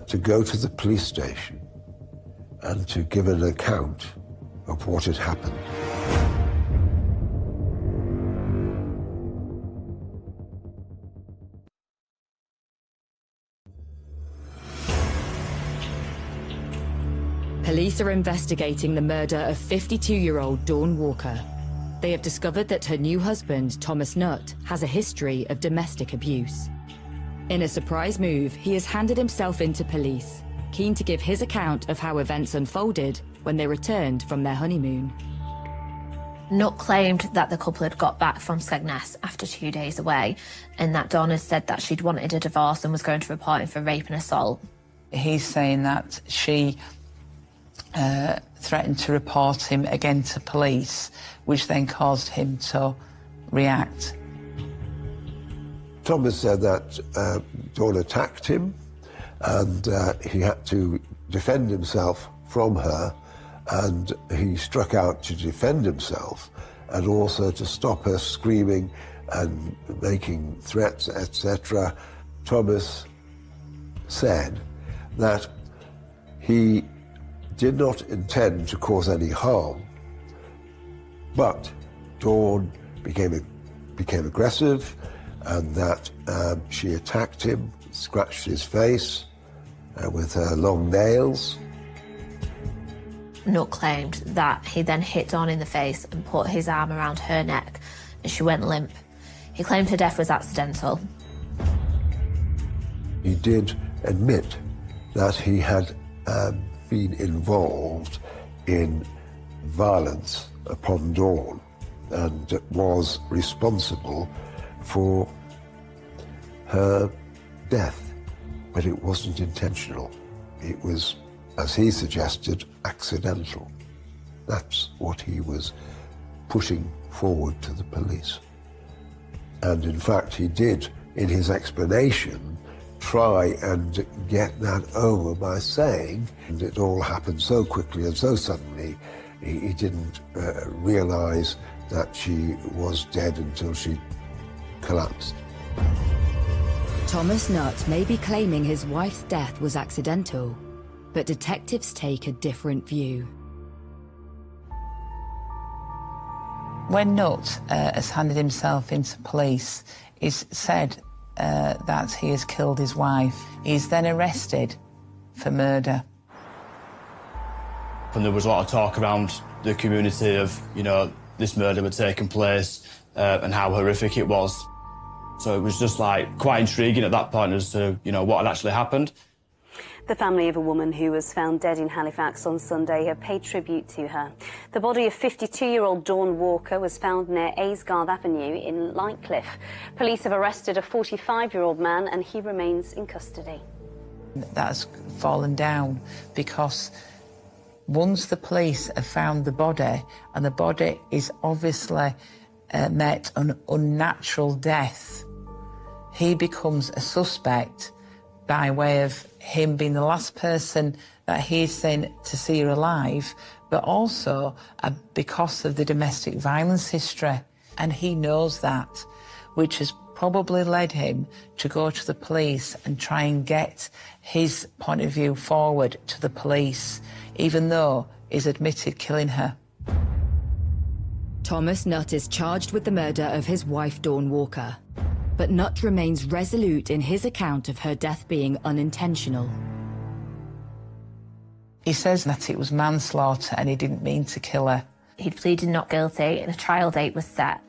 to go to the police station and to give an account of what had happened. Police are investigating the murder of 52-year-old Dawn Walker. They have discovered that her new husband, Thomas Nutt, has a history of domestic abuse. In a surprise move, he has handed himself into police, keen to give his account of how events unfolded when they returned from their honeymoon. Nutt claimed that the couple had got back from Skegness after 2 days away, and that Dawn had said that she'd wanted a divorce and was going to report him for rape and assault. He's saying that she threatened to report him again to police, which then caused him to react. Thomas said that Dawn attacked him, and he had to defend himself from her, and he struck out to defend himself and also to stop her screaming and making threats, etc. Thomas said that he did not intend to cause any harm, but Dawn became became aggressive and that she attacked him, scratched his face with her long nails. Nutt claimed that he then hit Dawn in the face and put his arm around her neck, and she went limp. He claimed her death was accidental. He did admit that he had been involved in violence upon Dawn and was responsible for her death, but it wasn't intentional. It was, as he suggested, accidental. That's what he was putting forward to the police. And in fact, he did, in his explanation, try and get that over by saying that it all happened so quickly and so suddenly, he didn't realise that she was dead until she collapsed. Thomas Nutt may be claiming his wife's death was accidental, but detectives take a different view. When Nutt has handed himself into police, he's said that he has killed his wife. He's then arrested for murder. And there was a lot of talk around the community of, you know, this murder had taken place and how horrific it was. So it was just like quite intriguing at that point as to, you know, what had actually happened. The family of a woman who was found dead in Halifax on Sunday have paid tribute to her. The body of 52-year-old Dawn Walker was found near Aysgarth Avenue in Lightcliffe. Police have arrested a 45-year-old man and he remains in custody. That's fallen down because once the police have found the body, and the body is obviously met an unnatural death, he becomes a suspect by way of him being the last person that he's seen to see her alive, but also because of the domestic violence history. And he knows that, which has probably led him to go to the police and try and get his point of view forward to the police, even though he's admitted killing her. Thomas Nutt is charged with the murder of his wife, Dawn Walker. But Nutt remains resolute in his account of her death being unintentional. He says that it was manslaughter and he didn't mean to kill her. He'd pleaded not guilty and a trial date was set.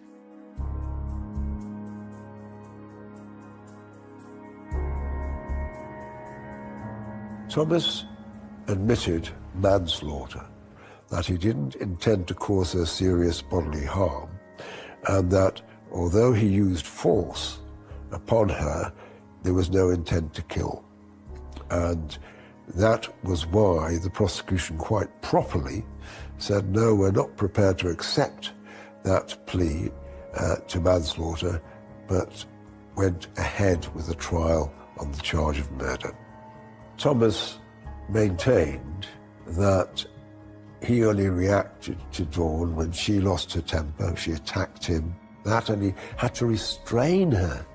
Thomas admitted manslaughter, that he didn't intend to cause her serious bodily harm, and that although he used force upon her, there was no intent to kill. And that was why the prosecution quite properly said, no, we're not prepared to accept that plea to manslaughter, but went ahead with a trial on the charge of murder. Thomas maintained that he only reacted to Dawn when she lost her temper, she attacked him, and he had to restrain her.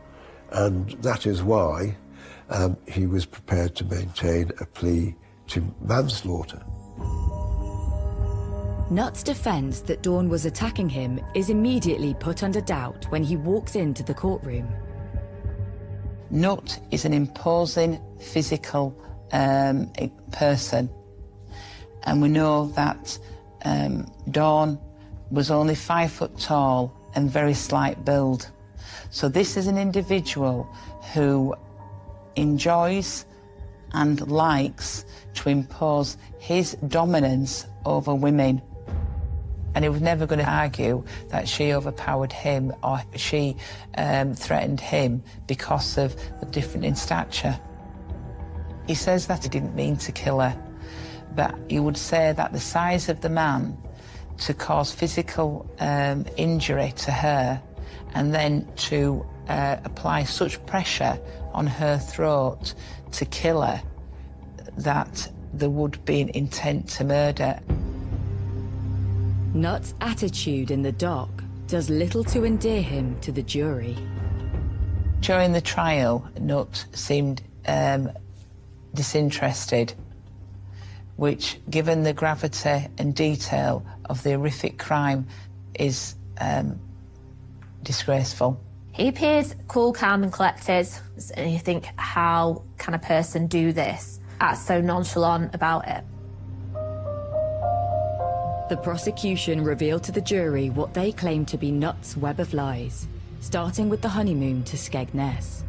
And that is why he was prepared to maintain a plea to manslaughter. Nutt's defence that Dawn was attacking him is immediately put under doubt when he walks into the courtroom. Nutt is an imposing physical person, and we know that Dawn was only 5 foot tall and very slight build. So this is an individual who enjoys and likes to impose his dominance over women. And he was never going to argue that she overpowered him or she threatened him because of the difference in stature. He says that he didn't mean to kill her, but he would say that the size of the man to cause physical injury to her and then to apply such pressure on her throat to kill her, that there would be an intent to murder. Nutt's attitude in the dock does little to endear him to the jury. During the trial, Nutt seemed disinterested, which, given the gravity and detail of the horrific crime, is disgraceful. He appears cool, calm and collected, and you think, how can a person do this? Act so nonchalant about it. The prosecution revealed to the jury what they claimed to be Nutt's web of lies, starting with the honeymoon to Skegness.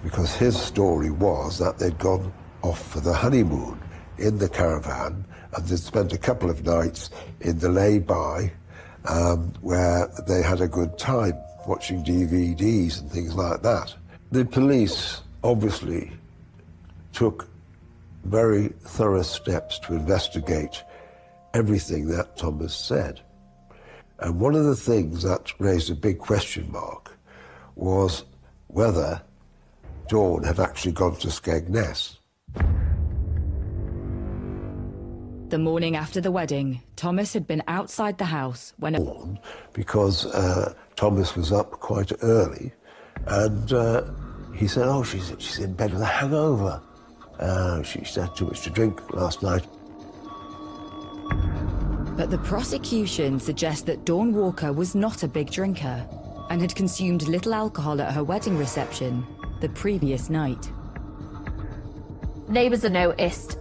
Because his story was that they'd gone off for the honeymoon in the caravan and they'd spent a couple of nights in the lay-by where they had a good time watching DVDs and things like that. The police obviously took very thorough steps to investigate everything that Thomas said. And one of the things that raised a big question mark was whether Dawn had actually gone to Skegness. The morning after the wedding, Thomas had been outside the house when... Because Thomas was up quite early, and he said, oh, she's in bed with a hangover. She's had too much to drink last night. But the prosecution suggests that Dawn Walker was not a big drinker and had consumed little alcohol at her wedding reception the previous night. Neighbours have noticed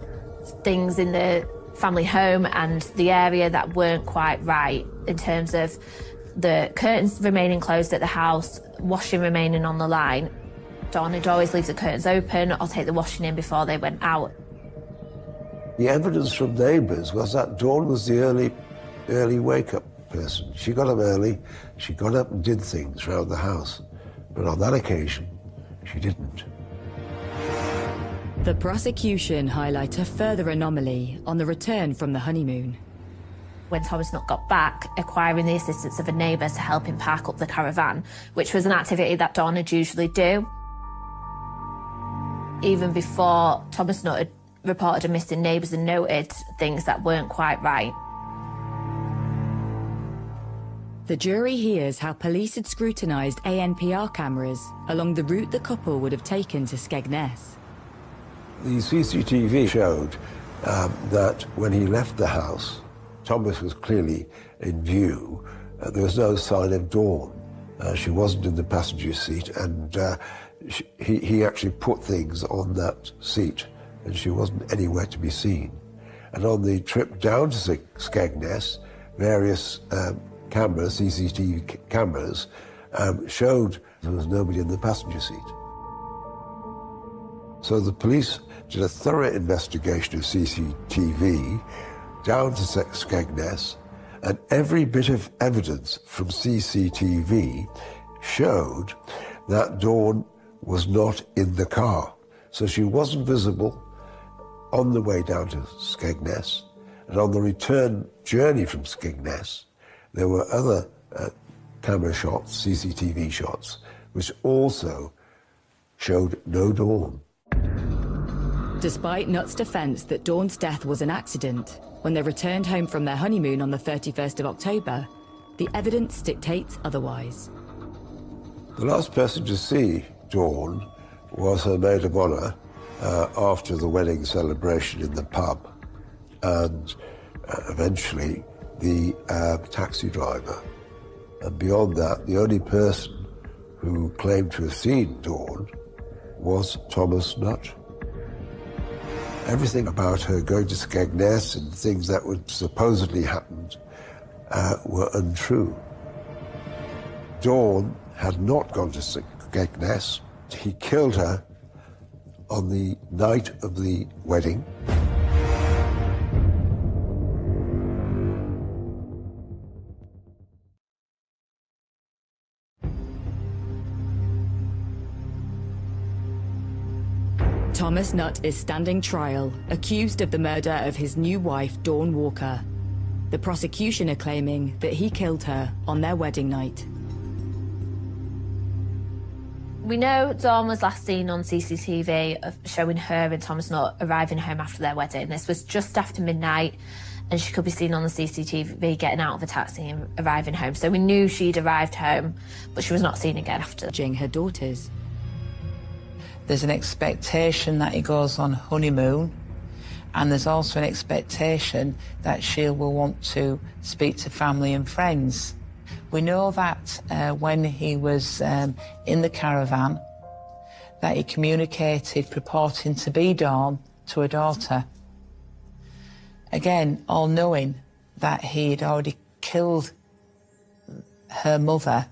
things in the family home and the area that weren't quite right, in terms of the curtains remaining closed at the house, washing remaining on the line. Dawn would always leave the curtains open or take the washing in before they went out. The evidence from neighbours was that Dawn was the early wake-up person. She got up early, she got up and did things around the house. But on that occasion, she didn't. The prosecution highlight a further anomaly on the return from the honeymoon. When Thomas Nutt got back, acquiring the assistance of a neighbour to help him park up the caravan, which was an activity that Dawn would usually do. Even before Thomas Nutt had reported a missing, neighbours and noted things that weren't quite right. The jury hears how police had scrutinised ANPR cameras along the route the couple would have taken to Skegness. The CCTV showed that when he left the house, Thomas was clearly in view. There was no sign of Dawn. She wasn't in the passenger seat, and he actually put things on that seat, and she wasn't anywhere to be seen. And on the trip down to Skegness, various cameras, CCTV cameras, showed there was nobody in the passenger seat. So the police did a thorough investigation of CCTV down to Skegness, and every bit of evidence from CCTV showed that Dawn was not in the car. So she wasn't visible on the way down to Skegness, and on the return journey from Skegness, there were other camera shots, CCTV shots, which also showed no Dawn. Despite Nutt's defence that Dawn's death was an accident, when they returned home from their honeymoon on the 31st of October, the evidence dictates otherwise. The last person to see Dawn was her maid of honour after the wedding celebration in the pub, and eventually the taxi driver. And beyond that, the only person who claimed to have seen Dawn was Thomas Nutt. Everything about her going to Skegness and things that would supposedly happened were untrue. Dawn had not gone to Skegness. He killed her on the night of the wedding. Thomas Nutt is standing trial, accused of the murder of his new wife, Dawn Walker. The prosecution are claiming that he killed her on their wedding night. We know Dawn was last seen on CCTV of showing her and Thomas Nutt arriving home after their wedding. This was just after midnight, and she could be seen on the CCTV getting out of a taxi and arriving home. So we knew she'd arrived home, but she was not seen again after. Her daughters. There's an expectation that he goes on honeymoon, and there's also an expectation that she will want to speak to family and friends. We know that when he was in the caravan, that he communicated purporting to be Dawn to her daughter. Again, all knowing that he had already killed her mother.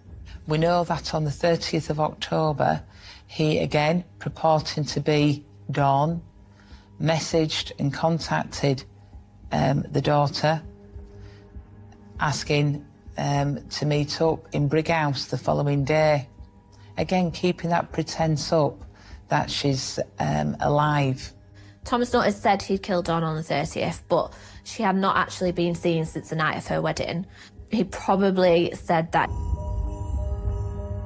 We know that on the 30th of October, he again, purporting to be Dawn, messaged and contacted the daughter, asking to meet up in Brighouse the following day. Again, keeping that pretence up that she's alive. Thomas Nutters said he'd killed Dawn on the 30th, but she had not actually been seen since the night of her wedding. He probably said that.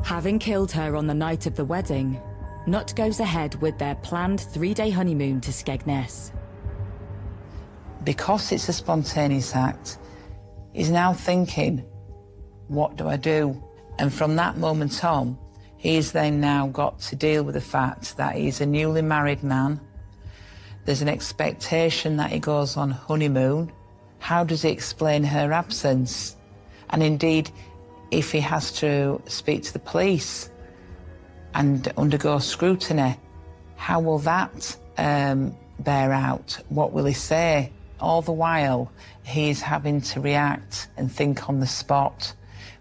Having killed her on the night of the wedding, Nutt goes ahead with their planned 3-day honeymoon to Skegness. Because it's a spontaneous act, he's now thinking, what do I do? And from that moment on, he's then now got to deal with the fact that he's a newly married man. There's an expectation that he goes on honeymoon. How does he explain her absence? And indeed, if he has to speak to the police and undergo scrutiny, how will that bear out? What will he say? All the while, he's having to react and think on the spot,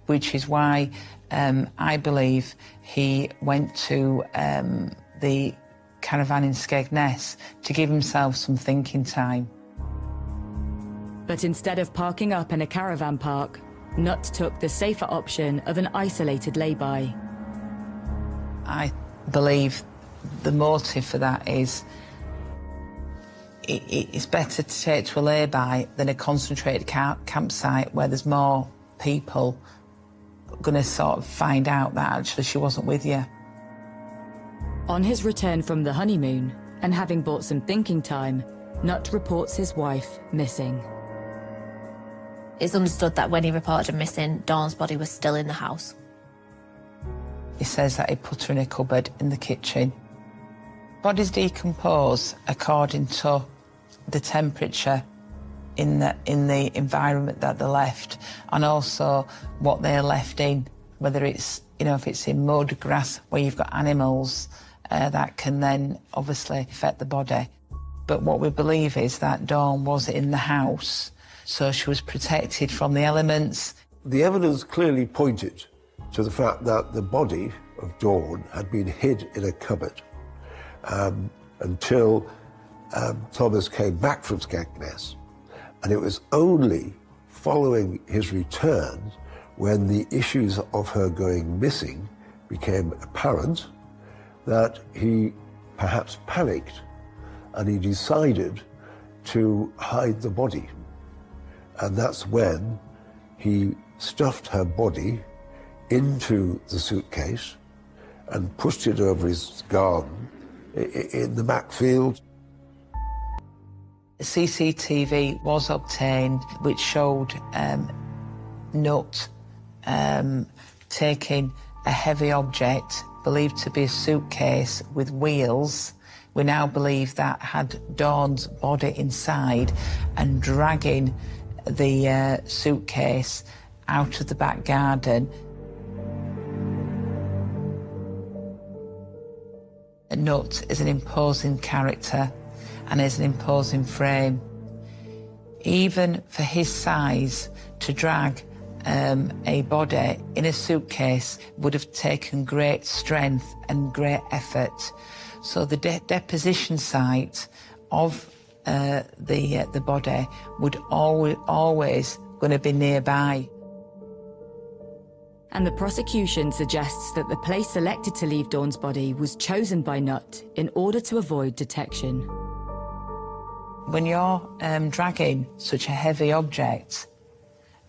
which is why I believe he went to the caravan in Skegness to give himself some thinking time. But instead of parking up in a caravan park, Nutt took the safer option of an isolated lay-by. I believe the motive for that is it's better to take to a lay-by than a concentrated campsite where there's more people going to sort of find out that actually she wasn't with you. On his return from the honeymoon, and having bought some thinking time, Nutt reports his wife missing. It's understood that when he reported her missing, Dawn's body was still in the house. He says that he put her in a cupboard in the kitchen. Bodies decompose according to the temperature in the environment that they're left, and also what they're left in, whether it's, you know, if it's in mud, grass, where you've got animals that can then obviously affect the body. But what we believe is that Dawn was in the house, so she was protected from the elements. The evidence clearly pointed to the fact that the body of Dawn had been hid in a cupboard until Thomas came back from Skegness. And it was only following his return when the issues of her going missing became apparent that he perhaps panicked and he decided to hide the body. And that's when he stuffed her body into the suitcase and pushed it over his garden in the Macfield. CCTV was obtained, which showed Nutt taking a heavy object, believed to be a suitcase with wheels. We now believe that had Dawn's body inside, and dragging the suitcase out of the back garden. Nutt is an imposing character and is an imposing frame. Even for his size, to drag a body in a suitcase would have taken great strength and great effort. So the deposition site of the body would always going to be nearby. And the prosecution suggests that the place selected to leave Dawn's body was chosen by Nutt in order to avoid detection. When you're dragging such a heavy object,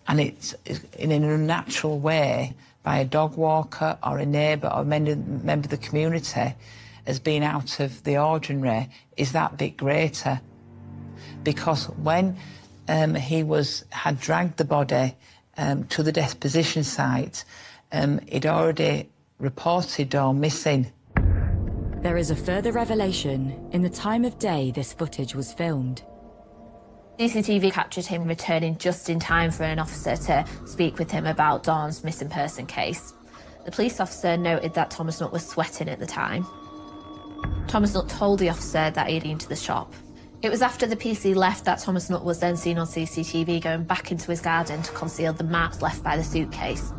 and it's in an unnatural way by a dog walker or a neighbour or a member of the community as being out of the ordinary, is that bit greater. Because when he had dragged the body to the deposition site, he'd already reported Dawn missing. There is a further revelation in the time of day this footage was filmed. CCTV captured him returning just in time for an officer to speak with him about Dawn's missing person case. The police officer noted that Thomas Nutt was sweating at the time. Thomas Nutt told the officer that he'd been to the shop. It was after the PC left that Thomas Nutt was then seen on CCTV going back into his garden to conceal the marks left by the suitcase.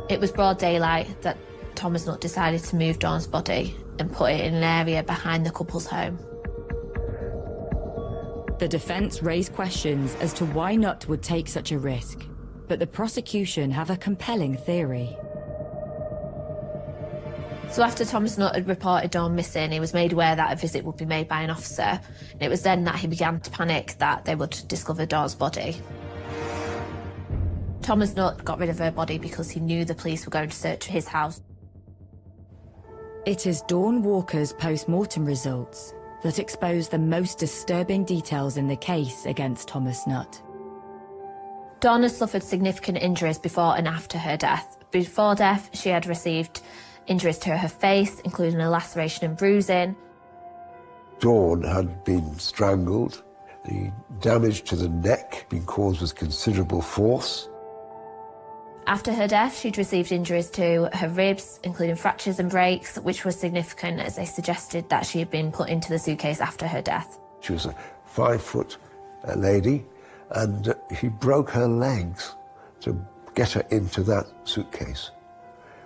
It was broad daylight that Thomas Nutt decided to move Dawn's body and put it in an area behind the couple's home. The defence raised questions as to why Nutt would take such a risk, but the prosecution have a compelling theory. So after Thomas Nutt had reported Dawn missing, he was made aware that a visit would be made by an officer, and it was then that he began to panic that they would discover Dawn's body. Thomas Nutt got rid of her body because he knew the police were going to search his house. It is Dawn Walker's post-mortem results that expose the most disturbing details in the case against Thomas Nutt. Dawn had suffered significant injuries before and after her death. Before death, she had received injuries to her face, including a laceration and bruising. Dawn had been strangled. The damage to the neck had been caused with considerable force. After her death, she'd received injuries to her ribs, including fractures and breaks, which was significant as they suggested that she had been put into the suitcase after her death. She was a 5-foot lady, and he broke her legs to get her into that suitcase,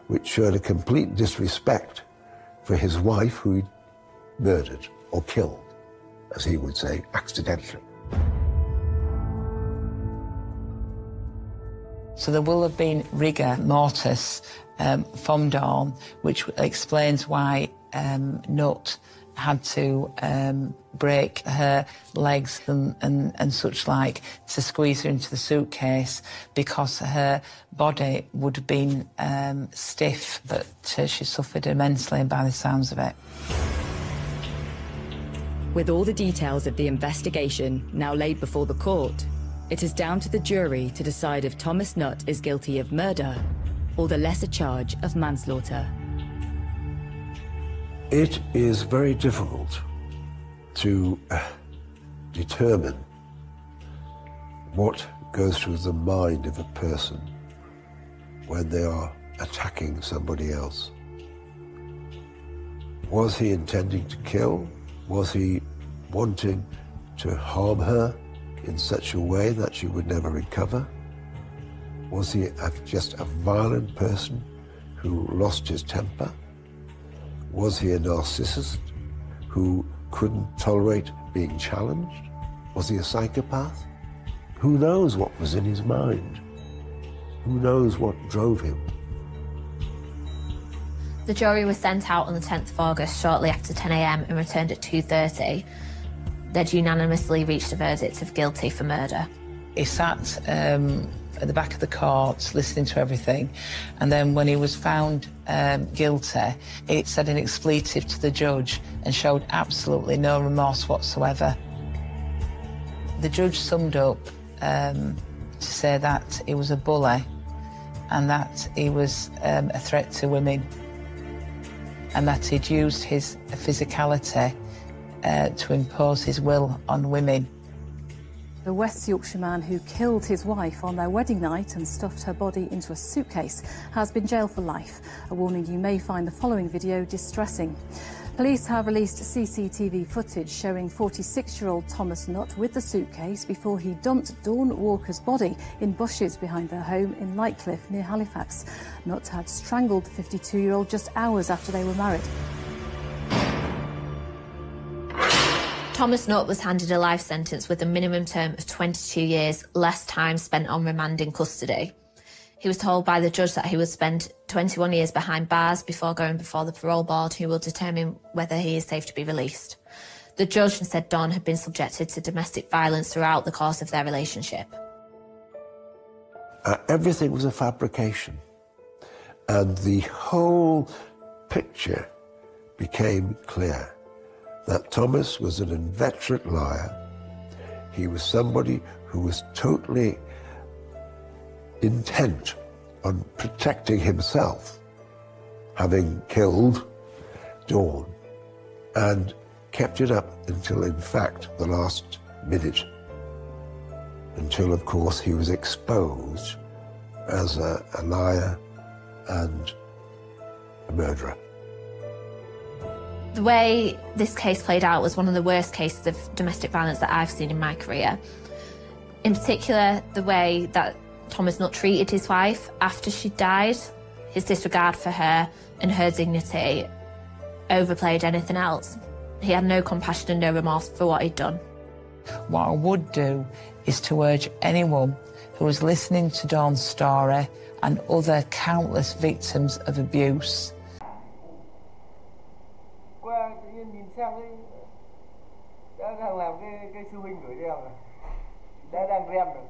which showed a complete disrespect for his wife, who he'd murdered or killed, as he would say, accidentally. So there will have been rigor mortis from Dawn, which explains why Nutt had to break her legs and such like to squeeze her into the suitcase, because her body would have been stiff, but she suffered immensely by the sounds of it. With all the details of the investigation now laid before the court, it is down to the jury to decide if Thomas Nutt is guilty of murder or the lesser charge of manslaughter. It is very difficult to determine what goes through the mind of a person when they are attacking somebody else. Was he intending to kill? Was he wanting to harm her in such a way that she would never recover? Was he just a violent person who lost his temper? Was he a narcissist who couldn't tolerate being challenged? Was he a psychopath? Who knows what was in his mind? Who knows what drove him? The jury was sent out on the 10th of August, shortly after 10 a.m, and returned at 2:30. They'd unanimously reached a verdict of guilty for murder. He sat at the back of the court listening to everything, and then when he was found guilty, it said an expletive to the judge and showed absolutely no remorse whatsoever. The judge summed up to say that he was a bully and that he was a threat to women, and that he'd used his physicality to impose his will on women. The West Yorkshire man who killed his wife on their wedding night and stuffed her body into a suitcase has been jailed for life. A warning: you may find the following video distressing. Police have released CCTV footage showing 46-year-old Thomas Nutt with the suitcase before he dumped Dawn Walker's body in bushes behind their home in Lightcliffe near Halifax. Nutt had strangled the 52-year-old just hours after they were married. Thomas Nutt was handed a life sentence with a minimum term of 22 years, less time spent on remand in custody. He was told by the judge that he would spend 21 years behind bars before going before the parole board, who will determine whether he is safe to be released. The judge said Dawn had been subjected to domestic violence throughout the course of their relationship. Everything was a fabrication, and the whole picture became clear. That Thomas was an inveterate liar. He was somebody who was totally intent on protecting himself, having killed Dawn. And kept it up until, in fact, the last minute. Until, of course, he was exposed as a liar and a murderer. The way this case played out was one of the worst cases of domestic violence that I've seen in my career. In particular, the way that Thomas Nutt treated his wife after she died, his disregard for her and her dignity overplayed anything else. He had no compassion and no remorse for what he'd done. What I would do is to urge anyone who is listening to Dawn's story and other countless victims of abuse. Qua tự nhiên nhìn xem đã đang làm cái sư huynh gửi đeo rồi, đã đang rem rồi.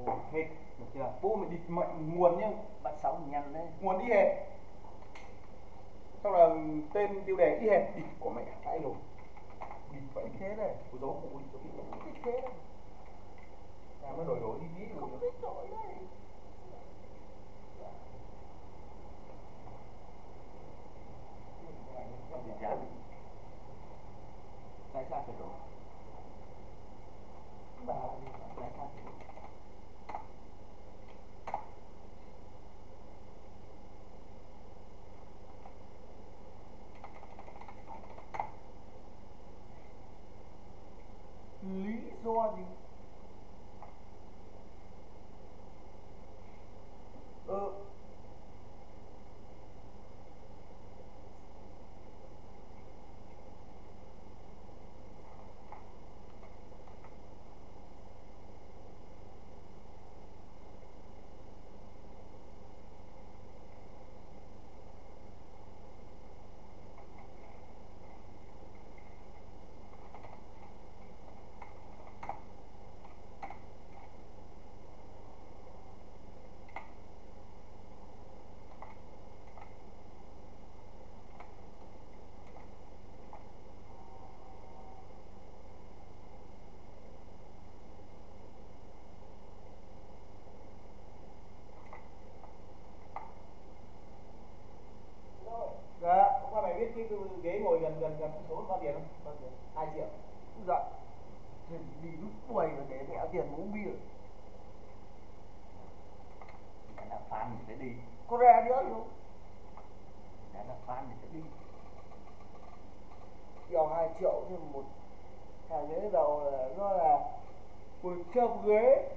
Ồ, hết, được chưa? Bố mày địt mệnh nguồn nhá, bạn Sáu nhăn đấy. Nguồn đi hệt. Xong là tên tiêu đề đi hệt, địt của mẹ cãi rồi. Địt vậy thế này, của gió cụ địt thế này. Làm nó đổi đi tí rồi. Không biết đổi đấy. Tại sao phải đổi? Bà tại sao phải đổi? Lý do gì? Cái ghế ngồi gần số bao tiền không? Bao tiền? 2 triệu. Dạ. Thì đi lúc quầy rồi để mẹ tiền uống bia. Đã là fan thì sẽ đi. Có rẻ nữa không? Đã là fan thì sẽ đi. Dòng 2 triệu thì một hàng ghế đầu là nó là 100 ghế.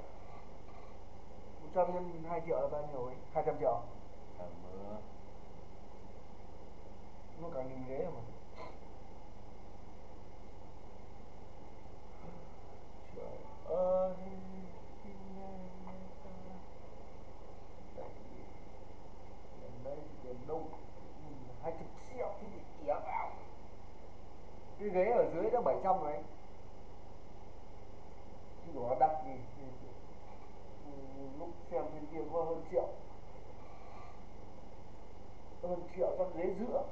100 nhân 2 triệu là bao nhiêu ấy? 200 triệu. Nó cả nghìn ghế mà. Trời ơi. Đây tiền đâu 200 triệu thì bị kéo vào. Cái ghế ở dưới đã 700 rồi anh. Chứ nó đắt gì. Lúc xem bên kia có hơn triệu. Hơn triệu trong ghế giữa.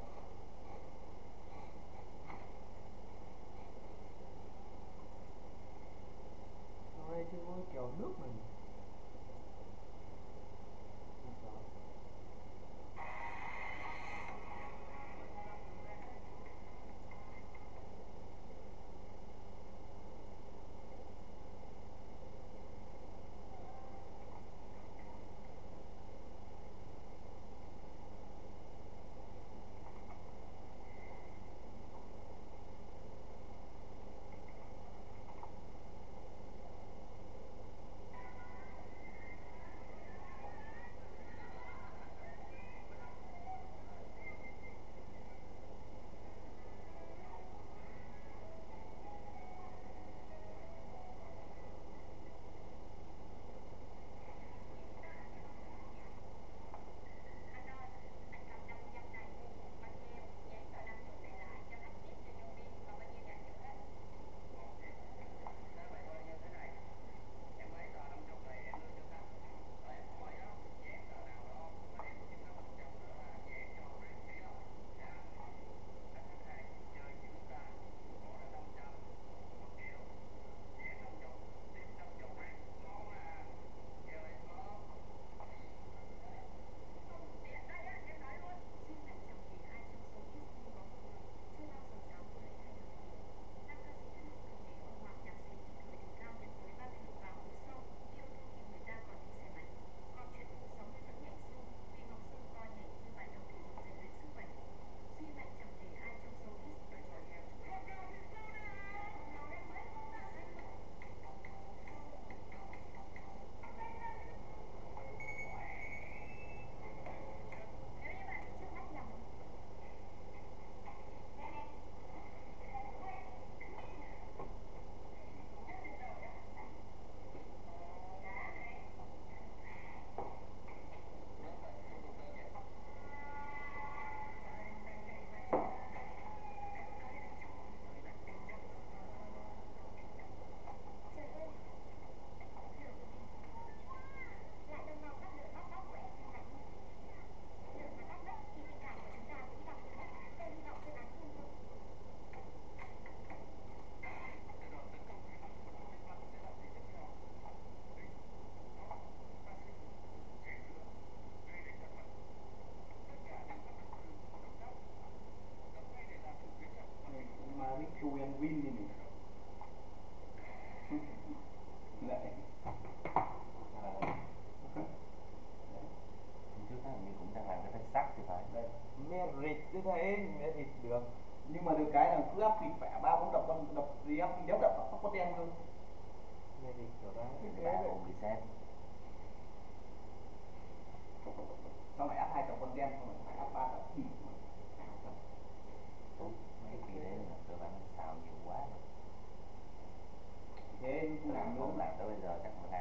làm đúng lại tới bây giờ chắc mà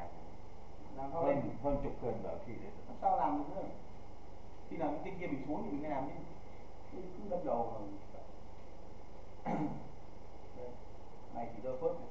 làm hơn chục cân ở khi đấy. Sao làm được nữa? Khi nào cái kia mình xuống thì mình mới làm chứ. Cứ đâm đầu. Này thì đỡ phớt này.